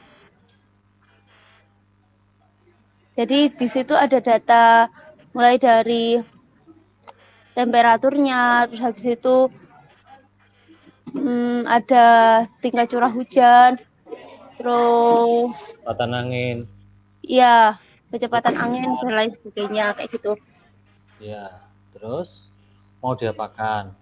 Jadi di situ ada data mulai dari temperaturnya, terus habis itu ada tingkat curah hujan, terus
Kecepatan angin.
ya kecepatan angin dan lain sebagainya kayak gitu.
Ya, terus mau diapakan?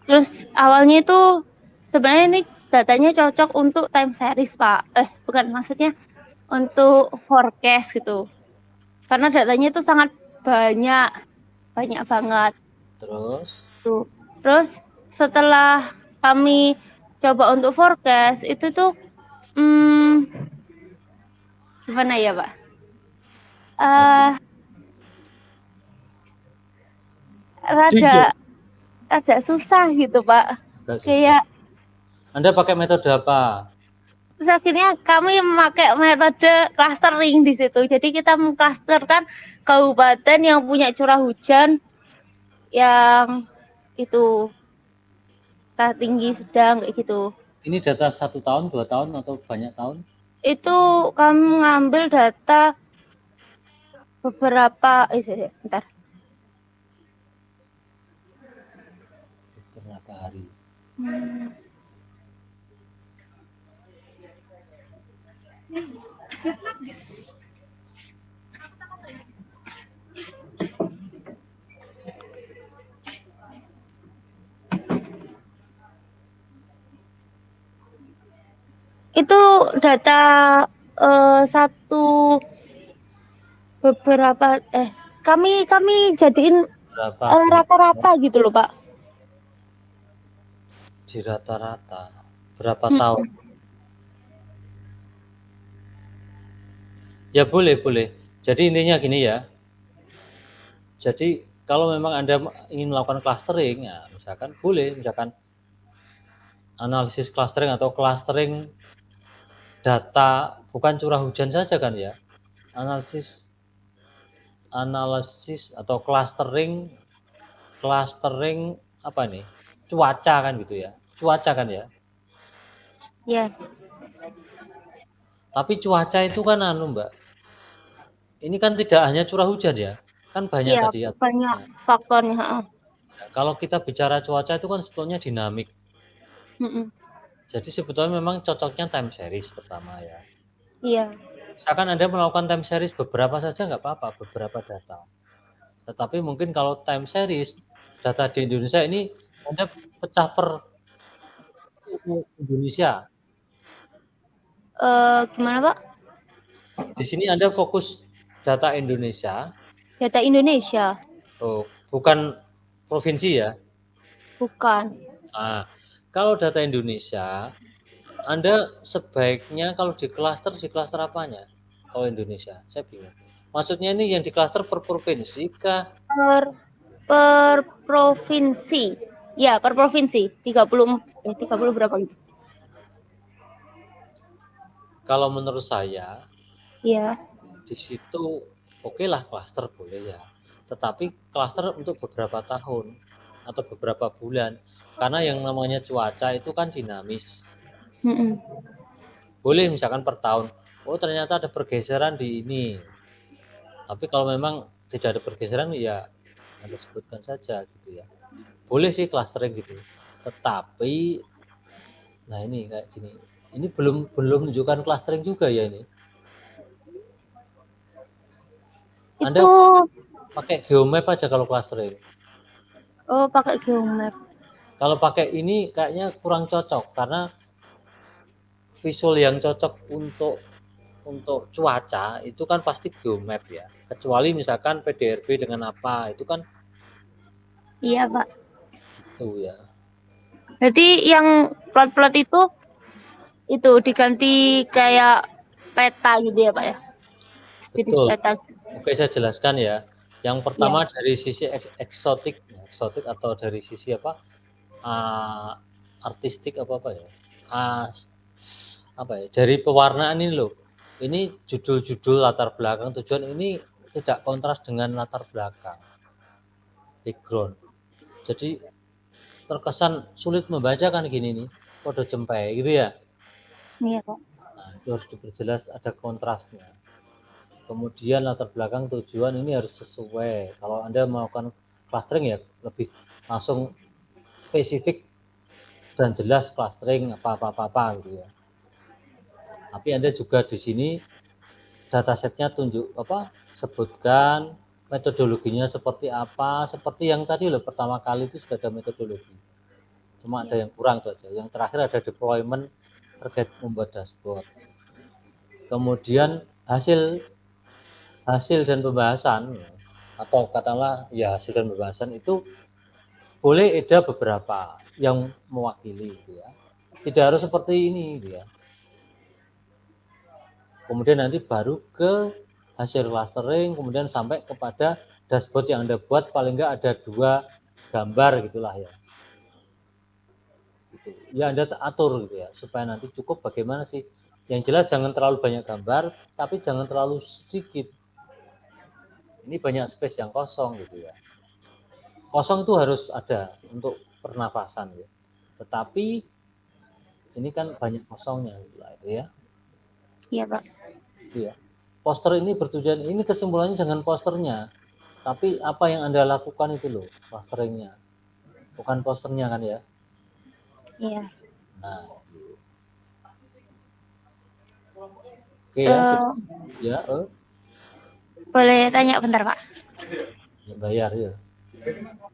Terus awalnya itu sebenarnya ini datanya cocok untuk time series Pak. Bukan, maksudnya untuk forecast gitu. Karena datanya itu sangat banyak banget.
Terus?
Tuh. Terus setelah kami coba untuk forecast itu tuh gimana ya Pak? Rada susah gitu Pak. Kayak
Anda pakai metode apa?
Terus akhirnya kami memakai metode clustering di situ. Jadi kita mengclusterkan kabupaten yang punya curah hujan yang itu tinggi, sedang kayak gitu.
Ini data 1 tahun, 2 tahun atau banyak tahun?
Itu kami ngambil data beberapa bentar.
Beberapa hari.
Itu data beberapa kami jadiin rata-rata gitu loh Pak.
Di rata-rata berapa tahun? Ya boleh. Jadi intinya gini ya. Jadi kalau memang Anda ingin melakukan clustering, ya misalkan boleh, misalkan analisis clustering atau clustering data bukan curah hujan saja kan ya. Analisis atau clustering apa nih? Cuaca kan gitu ya. Cuaca kan ya.
Ya.
Tapi cuaca itu kan Mbak. Ini kan tidak hanya curah hujan ya. Kan banyak
Iya,
tadi ya.
banyak faktornya.
Nah, kalau kita bicara cuaca itu kan sebetulnya dinamik. Jadi sebetulnya memang cocoknya time series pertama ya.
Iya.
Misalkan Anda melakukan time series beberapa saja nggak apa-apa, beberapa data. Tetapi mungkin kalau time series data di Indonesia ini Anda pecah per Indonesia.
Gimana Pak?
Di sini Anda fokus data Indonesia.
Data Indonesia.
Oh, bukan provinsi ya?
Bukan.
Nah, kalau data Indonesia, Anda sebaiknya kalau di klaster apanya? Kalau Indonesia, saya bingung. Maksudnya ini yang di klaster per provinsi kah?
Per provinsi. Ya, per provinsi. 30 berapa gitu?
Kalau menurut saya,
Iya.
di situ oke lah klaster boleh ya. Tetapi klaster untuk beberapa tahun atau beberapa bulan. Karena yang namanya cuaca itu kan dinamis. Boleh misalkan per tahun. Oh ternyata ada pergeseran di ini. Tapi kalau memang tidak ada pergeseran ya Anda sebutkan saja gitu ya. Boleh sih clustering gitu. Tetapi nah ini kayak gini. Ini belum menunjukkan clustering juga ya ini. Anda pakai geomap aja kalau clustering.
Oh, pakai geomap.
Kalau pakai ini kayaknya kurang cocok karena visual yang cocok untuk cuaca itu kan pasti geomap ya. Kecuali misalkan PDRB dengan apa itu kan.
Iya Pak.
Gitu ya.
Jadi yang plot-plot itu diganti kayak peta gitu ya Pak ya?
Betul.
Peta.
Oke saya jelaskan ya. Yang pertama dari sisi eksotik atau dari sisi apa? Artistik apa ya? Apa ya? Dari pewarnaan ini loh. Ini judul-judul latar belakang tujuan ini tidak kontras dengan latar belakang background. Jadi terkesan sulit membaca kan gini nih, kode cempe gitu ya.
Iya Pak.
Nah, itu harus diperjelas ada kontrasnya. Kemudian latar belakang tujuan ini harus sesuai. Kalau Anda melakukan clustering ya lebih langsung spesifik dan jelas clustering apa gitu ya. Tapi Anda juga di sini datasetnya sebutkan metodologinya seperti apa, seperti yang tadi loh pertama kali itu sudah ada metodologi. Cuma ada yang kurang itu aja. Yang terakhir ada deployment terkait membuat dashboard. Kemudian hasil dan pembahasan atau katakanlah ya hasil dan pembahasan itu boleh ada beberapa yang mewakili gitu ya. Tidak harus seperti ini gitu ya. Kemudian nanti baru ke hasil clustering, kemudian sampai kepada dashboard yang Anda buat paling enggak ada 2 gambar gitulah ya. Gitu. Ya Anda atur gitu ya, supaya nanti cukup bagaimana sih. Yang jelas jangan terlalu banyak gambar, tapi jangan terlalu sedikit. Ini banyak space yang kosong gitu ya. Kosong itu harus ada untuk pernafasan ya. Tetapi ini kan banyak kosongnya gitu lah itu ya.
Iya Pak.
Gitu ya. Poster ini bertujuan, ini kesimpulannya jangan posternya, tapi apa yang Anda lakukan itu loh, clusteringnya. Bukan posternya kan ya.
Iya.
Nah, gitu. Oke ya. Ya,
Boleh tanya bentar Pak?
Bayar ya.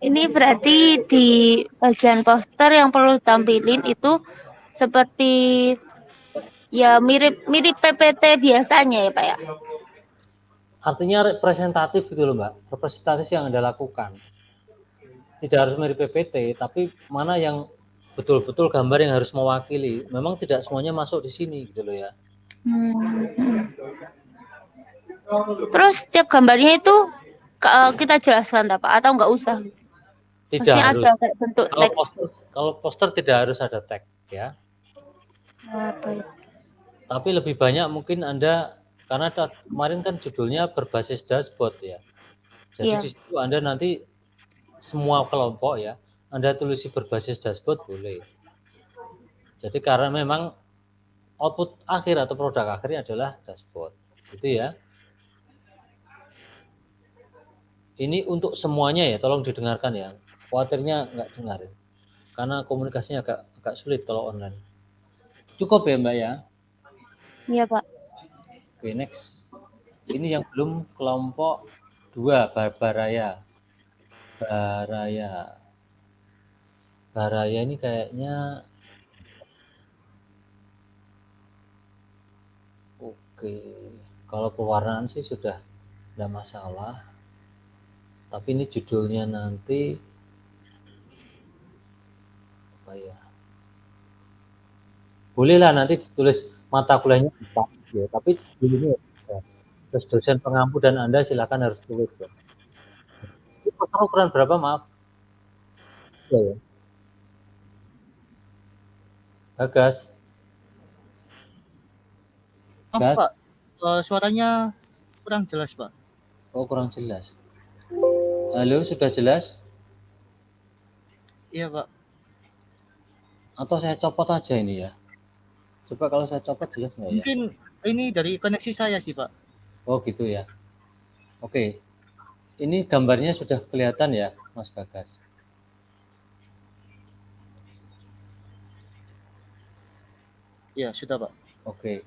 Ini berarti di bagian poster yang perlu tampilin itu seperti ya mirip PPT biasanya ya Pak ya?
Artinya representatif gitu loh Mbak, representatif yang Anda lakukan. Tidak harus mirip PPT, tapi mana yang betul-betul gambar yang harus mewakili. Memang tidak semuanya masuk di sini gitu loh ya.
Terus setiap gambarnya itu kita jelaskan tak, Pak, atau nggak usah?
Tidak
Maksudnya
harus.
ada kayak bentuk teks.
Kalau poster tidak harus ada tag ya.
Baik.
Tapi lebih banyak mungkin Anda, karena kemarin kan judulnya berbasis dashboard ya. Jadi
Iya.
di situ Anda nanti semua kelompok ya, Anda tulisi berbasis dashboard boleh. Jadi karena memang output akhir atau produk akhirnya adalah dashboard. Gitu ya. Ini untuk semuanya ya, tolong didengarkan ya. Khawatirnya nggak dengar. Karena komunikasinya agak sulit kalau online. Cukup ya Mbak ya?
Iya Pak.
Oke, next. Ini yang belum kelompok 2, Baraya. Baraya ini kayaknya oke. Kalau pewarnaan sih sudah tidak masalah. Tapi ini judulnya nanti apa ya? Bolehlah nanti ditulis mata kuliahnya ya, tapi judulnya ya. Terus dosen pengampu dan Anda silakan harus tulis ya. Ini poster ukuran berapa, maaf? Ya. Bagas.
Oh, Pak, suaranya kurang jelas, Pak.
Oh, kurang jelas. Halo, sudah jelas?
Iya, Pak.
Atau saya copot aja ini ya? Coba kalau saya copot jelas nggak ya?
Mungkin ini dari koneksi saya sih, Pak.
Oh gitu ya. Oke. Ini gambarnya sudah kelihatan ya, Mas Bagas?
Iya, sudah, Pak.
Oke.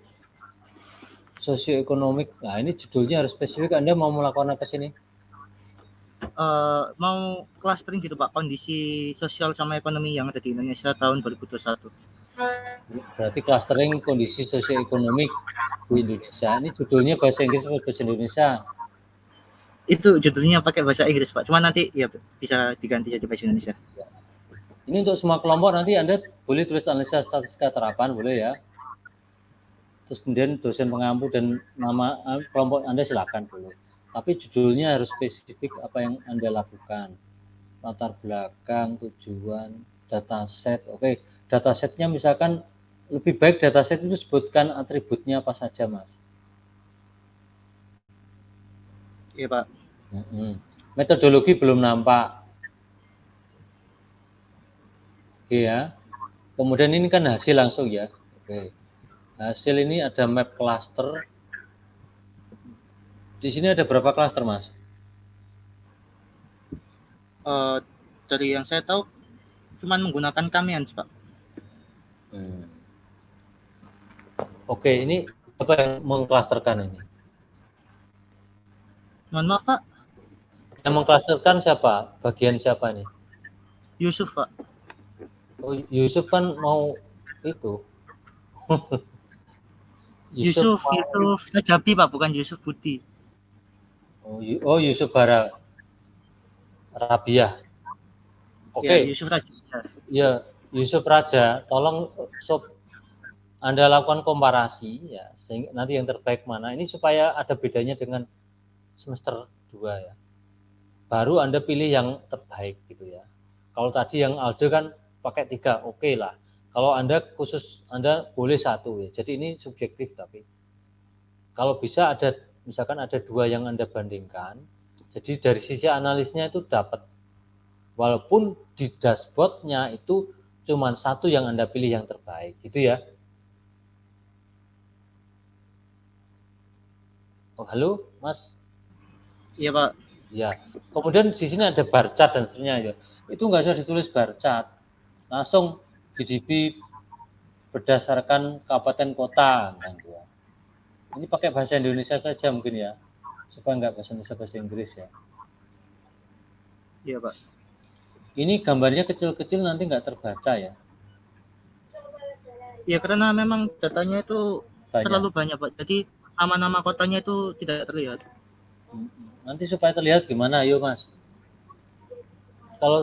Sosioekonomik. Nah, ini judulnya harus spesifik. Anda mau melakukan apa sini?
Mau clustering gitu, Pak, kondisi sosial sama ekonomi yang ada di Indonesia tahun 2021.
Berarti clustering kondisi sosioekonomik di Indonesia. Ini judulnya bahasa Inggris atau bahasa Indonesia?
Itu judulnya pakai bahasa Inggris, Pak. Cuma nanti ya bisa diganti jadi bahasa Indonesia.
Ini untuk semua kelompok, nanti Anda boleh tulis analisa statistika terapan, boleh ya. Terus kemudian dosen pengampu dan nama kelompok Anda silakan boleh. Tapi judulnya harus spesifik apa yang Anda lakukan. Latar belakang, tujuan, dataset. Oke, datasetnya misalkan lebih baik dataset itu sebutkan atributnya apa saja, Mas.
Iya, Pak.
Metodologi belum nampak. Oke ya. Kemudian ini kan hasil langsung ya. Oke. Hasil ini ada map cluster. Di sini ada berapa cluster, Mas?
Dari yang saya tahu cuma menggunakan Kamians, Pak.
Oke, ini apa yang mengklasterkan ini?
Mohon maaf, Pak.
Yang mengklasterkan siapa? Bagian siapa nih?
Yusuf, Pak.
Oh, Yusuf kan mau itu.
Yusuf Najabi, Pak, bukan Yusuf Budi.
Oh, Yusuf Rabiah. Oke.
Ya, Yusuf Raja.
Ya, Yusuf Raja, tolong sob Anda lakukan komparasi ya, sehingga nanti yang terbaik mana. Ini supaya ada bedanya dengan semester 2 ya. Baru Anda pilih yang terbaik gitu ya. Kalau tadi yang Aldo kan pakai 3, oke lah. Kalau Anda khusus, Anda boleh 1 ya. Jadi ini subjektif, tapi kalau bisa ada, misalkan ada 2 yang Anda bandingkan, jadi dari sisi analisnya itu dapat. Walaupun di dashboardnya itu cuma 1 yang Anda pilih yang terbaik, gitu ya. Oh, halo, Mas?
Iya, Pak.
Ya. Kemudian di sini ada bar chart dan seterusnya ya. Itu nggak usah ditulis bar chart. Langsung GDP berdasarkan kabupaten kota kan ya. Ini pakai bahasa Indonesia saja mungkin ya. Supaya nggak bahasa Indonesia, bahasa Inggris ya.
Iya, Pak.
Ini gambarnya kecil-kecil nanti nggak terbaca ya.
Ya, karena memang datanya itu terlalu banyak, Pak. Jadi nama-nama kotanya itu tidak terlihat.
Nanti supaya terlihat gimana, ayo Mas? Kalau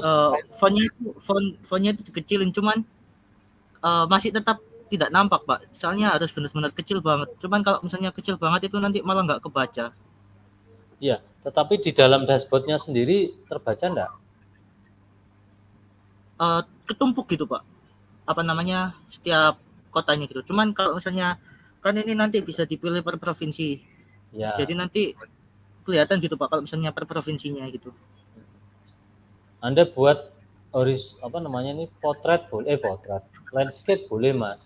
fontnya itu dikecilin, cuman masih tetap tidak nampak, Pak. Soalnya harus benar-benar kecil banget. Cuman kalau misalnya kecil banget itu nanti malah nggak kebaca.
Iya, tetapi di dalam dashboardnya sendiri terbaca enggak?
Ketumpuk gitu, Pak. Apa namanya, setiap kotanya gitu. Cuman kalau misalnya kan ini nanti bisa dipilih per provinsi.
Ya.
Jadi nanti kelihatan gitu, Pak, kalau misalnya per provinsinya gitu.
Anda buat potret boleh, potret. Landscape boleh, Mas.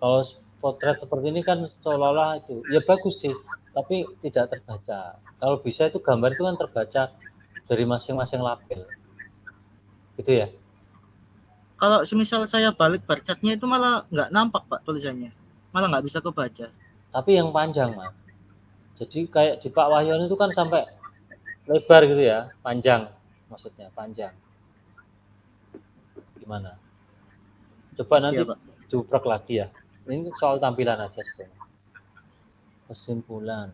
Kalau potret seperti ini kan seolah-olah itu, ya bagus sih, tapi tidak terbaca. Kalau bisa itu gambar itu kan terbaca dari masing-masing label. Gitu ya?
Kalau semisal saya balik bar chartnya itu malah nggak nampak, Pak, tulisannya. Malah nggak bisa kebaca.
Tapi yang panjang, Mas. Jadi kayak di Pak Wahyon itu kan sampai lebar gitu ya, panjang. Maksudnya panjang. Gimana? Coba nanti duprek lagi ya. Ini soal tampilan aja sebenarnya. Kesimpulan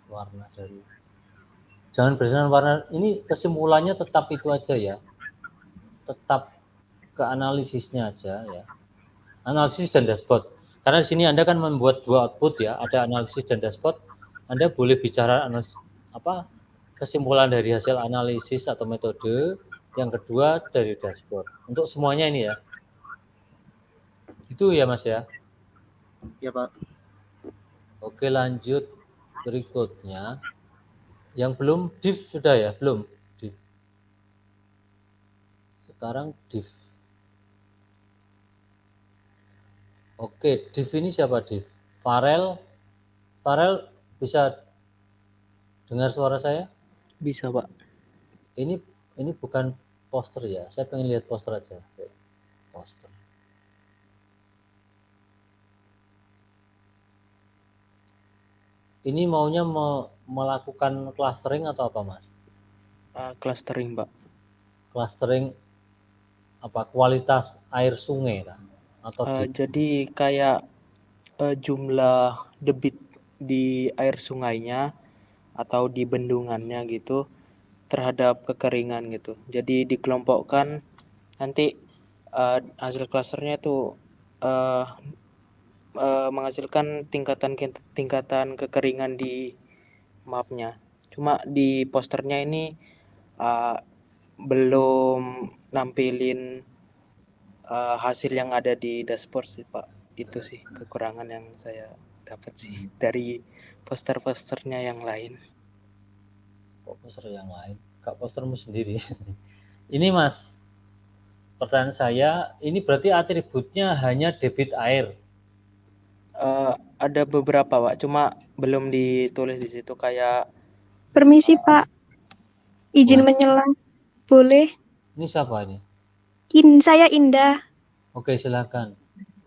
warna dari. Jangan berdasarkan warna. Ini kesimpulannya tetap itu aja ya. Tetap ke analisisnya aja ya. Analisis dan dashboard. Karena di sini Anda kan membuat dua output ya. Ada analisis dan dashboard. Anda boleh bicara kesimpulan dari hasil analisis atau metode. Yang kedua dari dashboard. Untuk semuanya ini ya. Itu ya Mas ya.
Ya Pak.
Oke, lanjut berikutnya. Yang belum div sudah ya, belum div. Sekarang div. Oke, div ini siapa div? Farel bisa dengar suara saya?
Bisa, Pak.
Ini bukan poster ya. Saya pengen lihat poster aja. Poster. Ini maunya melakukan clustering atau apa, Mas?
Clustering, Pak.
Clustering apa? Kualitas air sungai lah? Atau
jadi kayak jumlah debit di air sungainya atau di bendungannya gitu terhadap kekeringan gitu. Jadi dikelompokkan nanti hasil klasternya itu menghasilkan tingkatan kekeringan di mapnya. Cuma di posternya ini belum nampilin hasil yang ada di dashboard sih Pak. Itu sih kekurangan yang saya dapat sih dari poster-posternya yang lain.
Poster yang lain? Kak postermu sendiri. Ini Mas, pertanyaan saya, ini berarti atributnya hanya debit air?
Ada beberapa Pak, cuma belum ditulis di situ kayak.
Permisi Pak, izin menyelang, boleh?
Ini siapa ini?
Saya Indah.
Oke, silakan.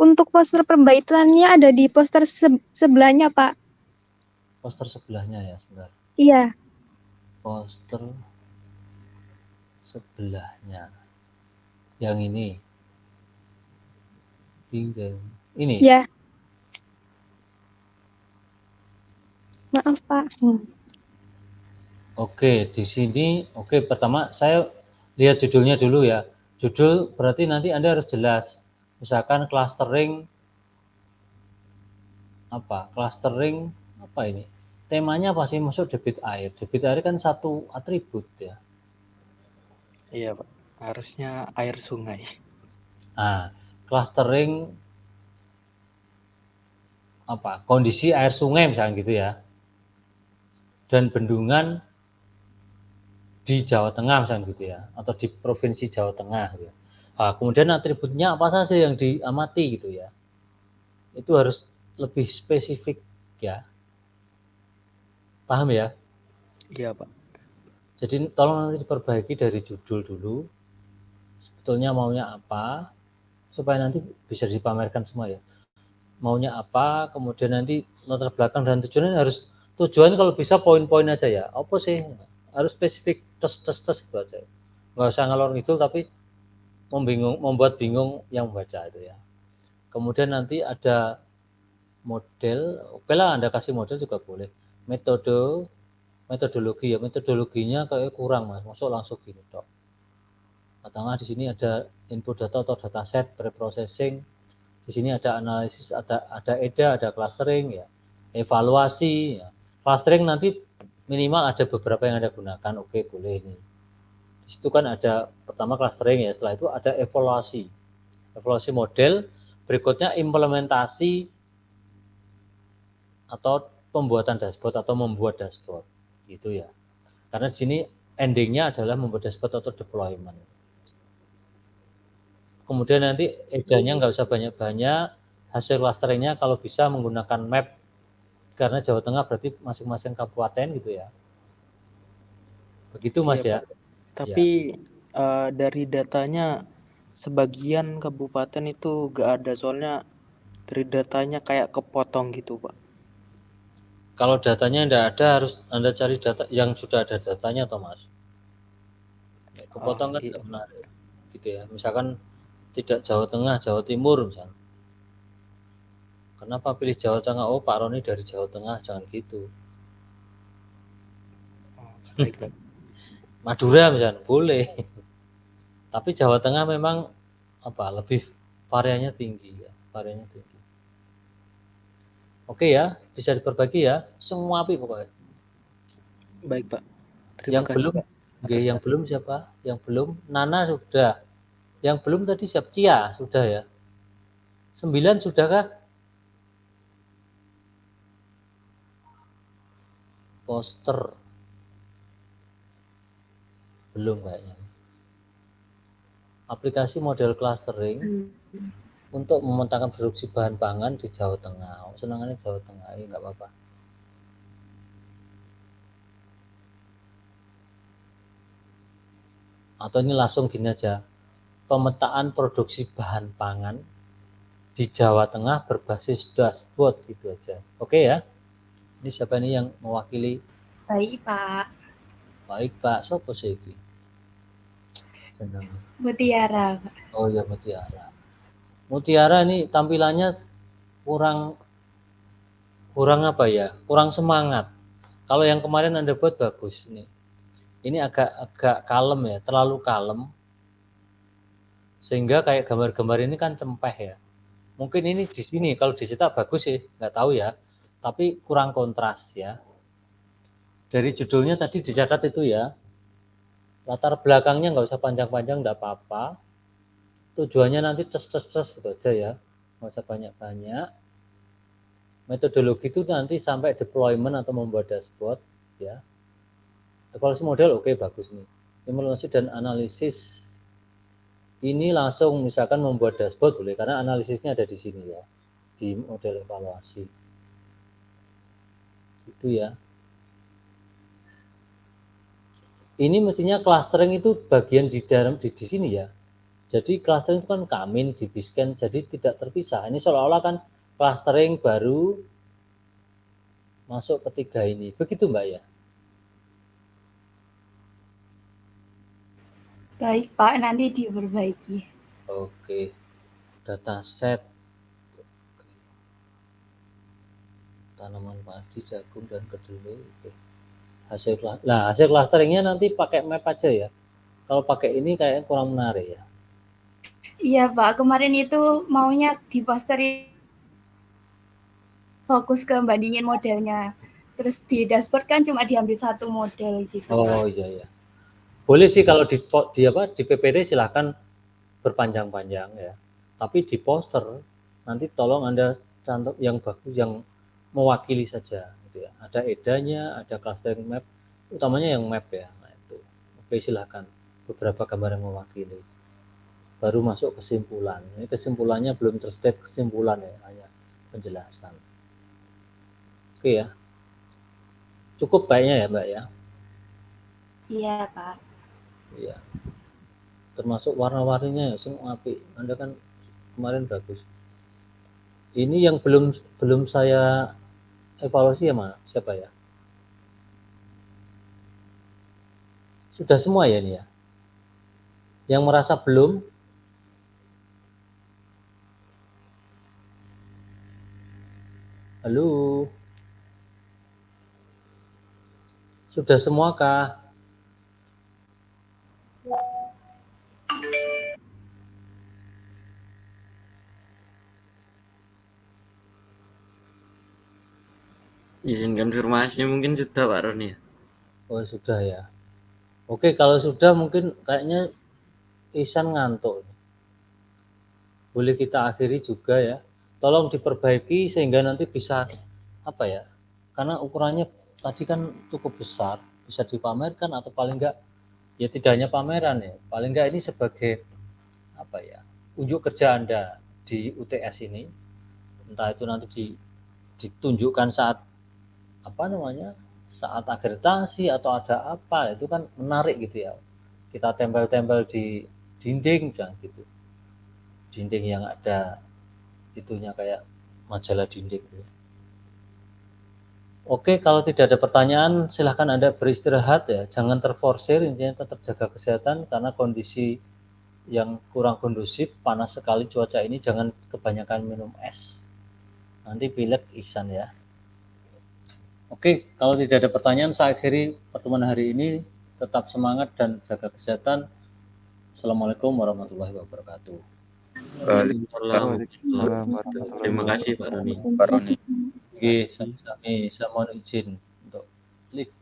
Untuk poster perbaikannya ada di poster sebelahnya Pak.
Poster sebelahnya ya, sebentar.
Iya.
Poster sebelahnya. Yang ini. Ini.
Ya. Maaf Pak.
Oke, di sini pertama saya lihat judulnya dulu ya. Judul berarti nanti Anda harus jelas. Misalkan clustering apa ini? Temanya pasti masuk debit air. Debit air kan satu atribut ya.
Iya, Pak. Harusnya air sungai.
Clustering kondisi air sungai misalnya gitu ya. Dan bendungan di Jawa Tengah misalnya gitu ya, atau di Provinsi Jawa Tengah gitu. Kemudian atributnya apa saja yang diamati gitu ya. Itu harus lebih spesifik ya. Paham ya?
Iya, Pak.
Jadi tolong nanti diperbaiki dari judul dulu. Sebetulnya maunya apa, supaya nanti bisa dipamerkan semua ya. Maunya apa, kemudian nanti latar belakang dan tujuan kalau bisa poin-poin aja ya. Apa sih? Harus spesifik, tes gitu aja. Nggak usah ngalor ngidul tapi membuat bingung yang membaca itu ya. Kemudian nanti ada model, oke lah Anda kasih model juga boleh. Metodologi ya, metodologinya kayak kurang Mas, masuk langsung gini tok. Katakanlah di sini ada input data atau dataset preprocessing, di sini ada analisis, ada EDA, ada clustering, ya, evaluasi. Ya. Clustering nanti minimal ada beberapa yang Anda gunakan, oke boleh ini. Di situ kan ada pertama clustering ya, setelah itu ada evaluasi model, berikutnya implementasi atau pembuatan dashboard atau membuat dashboard, gitu ya. Karena di sini endingnya adalah membuat dashboard atau deployment. Kemudian nanti EDA-nya nggak usah banyak-banyak, hasil clusteringnya kalau bisa menggunakan map, karena Jawa Tengah berarti masing-masing kabupaten gitu ya. Begitu Mas ya.
Pak. Tapi dari datanya sebagian kabupaten itu gak ada, soalnya dari datanya kayak kepotong gitu Pak.
Kalau datanya tidak ada, harus Anda cari data yang sudah ada datanya atau Mas. Kepotong kan tidak menarik. Gitu ya. Misalkan tidak Jawa Tengah, Jawa Timur misalnya. Kenapa pilih Jawa Tengah? Oh, Pak Roni dari Jawa Tengah, jangan gitu.
Baik.
Madura misalnya, boleh. Tapi Jawa Tengah memang lebih variannya tinggi ya, variannya tinggi. Oke ya, bisa diperbagi ya, semua api pokoknya.
Baik Pak. Terima kasih
belum,
Pak.
yang belum siapa? Yang belum, Nana sudah. Yang belum tadi siapa? Cia sudah ya. 9 sudahkah? Poster belum kayaknya. Aplikasi model clustering untuk memetakan produksi bahan pangan di Jawa Tengah. Senangannya Jawa Tengah, ya nggak apa-apa. Atau ini langsung gini aja, pemetaan produksi bahan pangan di Jawa Tengah berbasis dashboard gitu aja. Oke ya. Ini siapa ini yang mewakili?
Baik Pak.
Baik Pak, sopo sih ini?
Mutiara Pak.
Oh ya Mutiara. Mutiara ini tampilannya kurang apa ya? Kurang semangat. Kalau yang kemarin Anda buat bagus nih. Ini agak kalem ya, terlalu kalem. Sehingga kayak gambar-gambar ini kan cempeh ya. Mungkin ini di sini kalau dicetak bagus sih, nggak tahu ya. Tapi kurang kontras ya. Dari judulnya tadi dicatat itu ya. Latar belakangnya nggak usah panjang-panjang, nggak apa-apa. Tujuannya nanti ces gitu aja ya. Nggak usah banyak-banyak. Metodologi itu nanti sampai deployment atau membuat dashboard ya. Evaluasi model oke, bagus nih. Implementasi dan analisis ini langsung misalkan membuat dashboard boleh, karena analisisnya ada di sini ya, di model evaluasi. Itu ya. Ini mestinya clustering itu bagian di dalam di sini ya. Jadi clustering itu kan Kamin di Biscan, jadi tidak terpisah. Ini seolah-olah kan clustering baru masuk ketiga ini. Begitu Mbak ya?
Baik Pak, nanti diperbaiki.
Oke. Dataset tanaman padi, jagung dan kedelai. Oke. Hasil clusteringnya nanti pakai map aja ya. Kalau pakai ini kayaknya kurang menarik ya.
Iya Pak, kemarin itu maunya di poster fokus ke bandingin modelnya. Terus di dashboard kan cuma diambil satu model gitu.
Oh iya. Boleh sih kalau di PPT silahkan berpanjang-panjang ya. Tapi di poster nanti tolong Anda cantum yang bagus, yang mewakili saja gitu ya. Ada EDA-nya, ada clustering map, utamanya yang map ya. Nah itu. Oke, silahkan beberapa gambar yang mewakili. Baru masuk kesimpulan. Ini kesimpulannya belum terstate kesimpulan ya, hanya penjelasan. Oke ya. Cukup kayaknya ya, Mbak ya.
Iya, Pak.
Iya. Termasuk warna-warninya ya, semua apik. Anda kan kemarin bagus. Ini yang belum saya evaluasi ya, Mas. Siapa ya? Sudah semua ya ini ya? Yang merasa belum? Halo? Sudah semua kah?
Izin konfirmasinya mungkin sudah Pak Roni.
Oh sudah ya. Oke, kalau sudah mungkin kayaknya Ihsan ngantuk. Boleh kita akhiri juga ya. Tolong diperbaiki sehingga nanti bisa apa ya? Karena ukurannya tadi kan cukup besar, bisa dipamerkan atau paling enggak ya tidak hanya pameran ya. Paling enggak ini sebagai apa ya? Unjuk kerja Anda di UTS ini. Entah itu nanti ditunjukkan saat apa namanya? Saat akreditasi atau ada apa, itu kan menarik gitu ya. Kita tempel-tempel di dinding jangan gitu. Dinding yang ada itunya kayak majalah dinding gitu. Oke, kalau tidak ada pertanyaan, silahkan Anda beristirahat ya. Jangan terforsir, intinya tetap jaga kesehatan karena kondisi yang kurang kondusif, panas sekali cuaca ini, jangan kebanyakan minum es. Nanti pilek Ihsan ya. Oke, kalau tidak ada pertanyaan, saya akhiri pertemuan hari ini. Tetap semangat dan jaga kesehatan. Assalamualaikum warahmatullahi wabarakatuh.
Terima kasih Pak Roni.
Pak Roni.
Oke, sami-sami. Saya mohon izin untuk lift.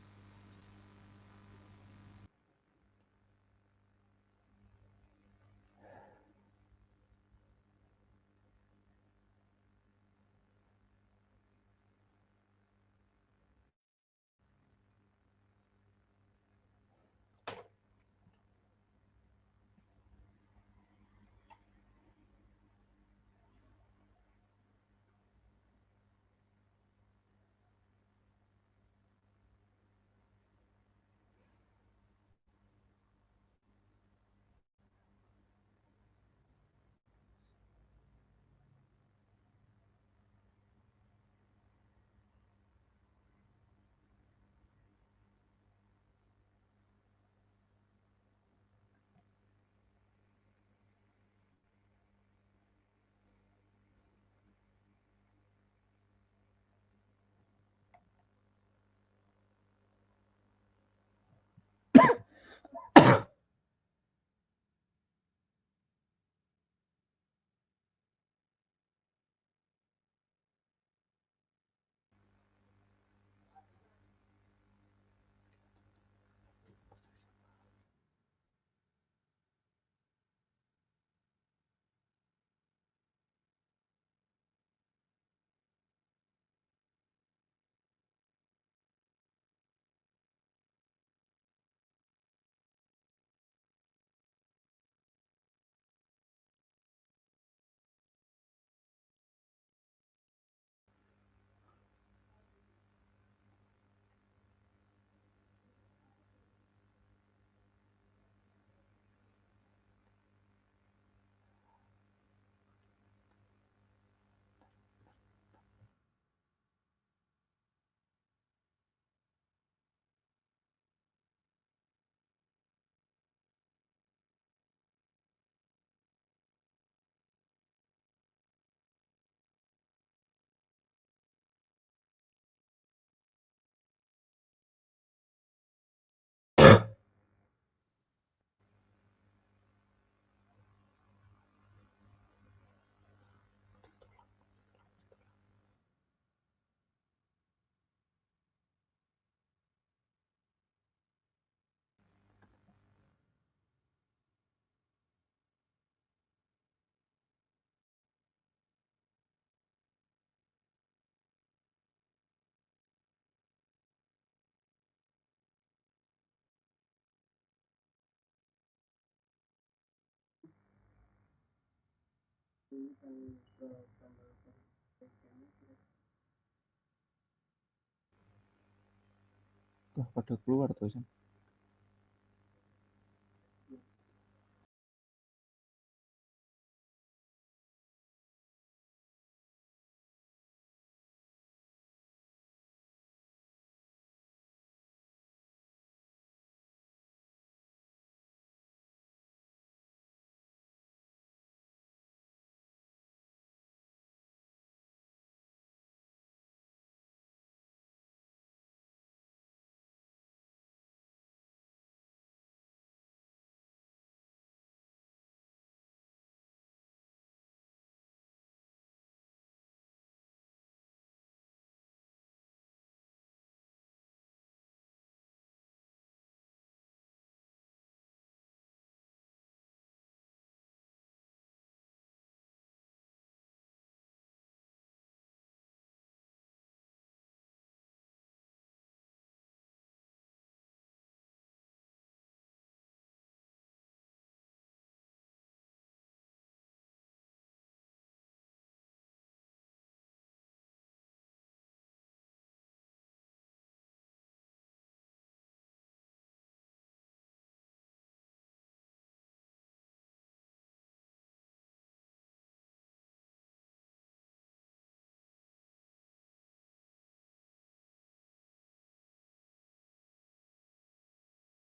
Pada keluar tuh.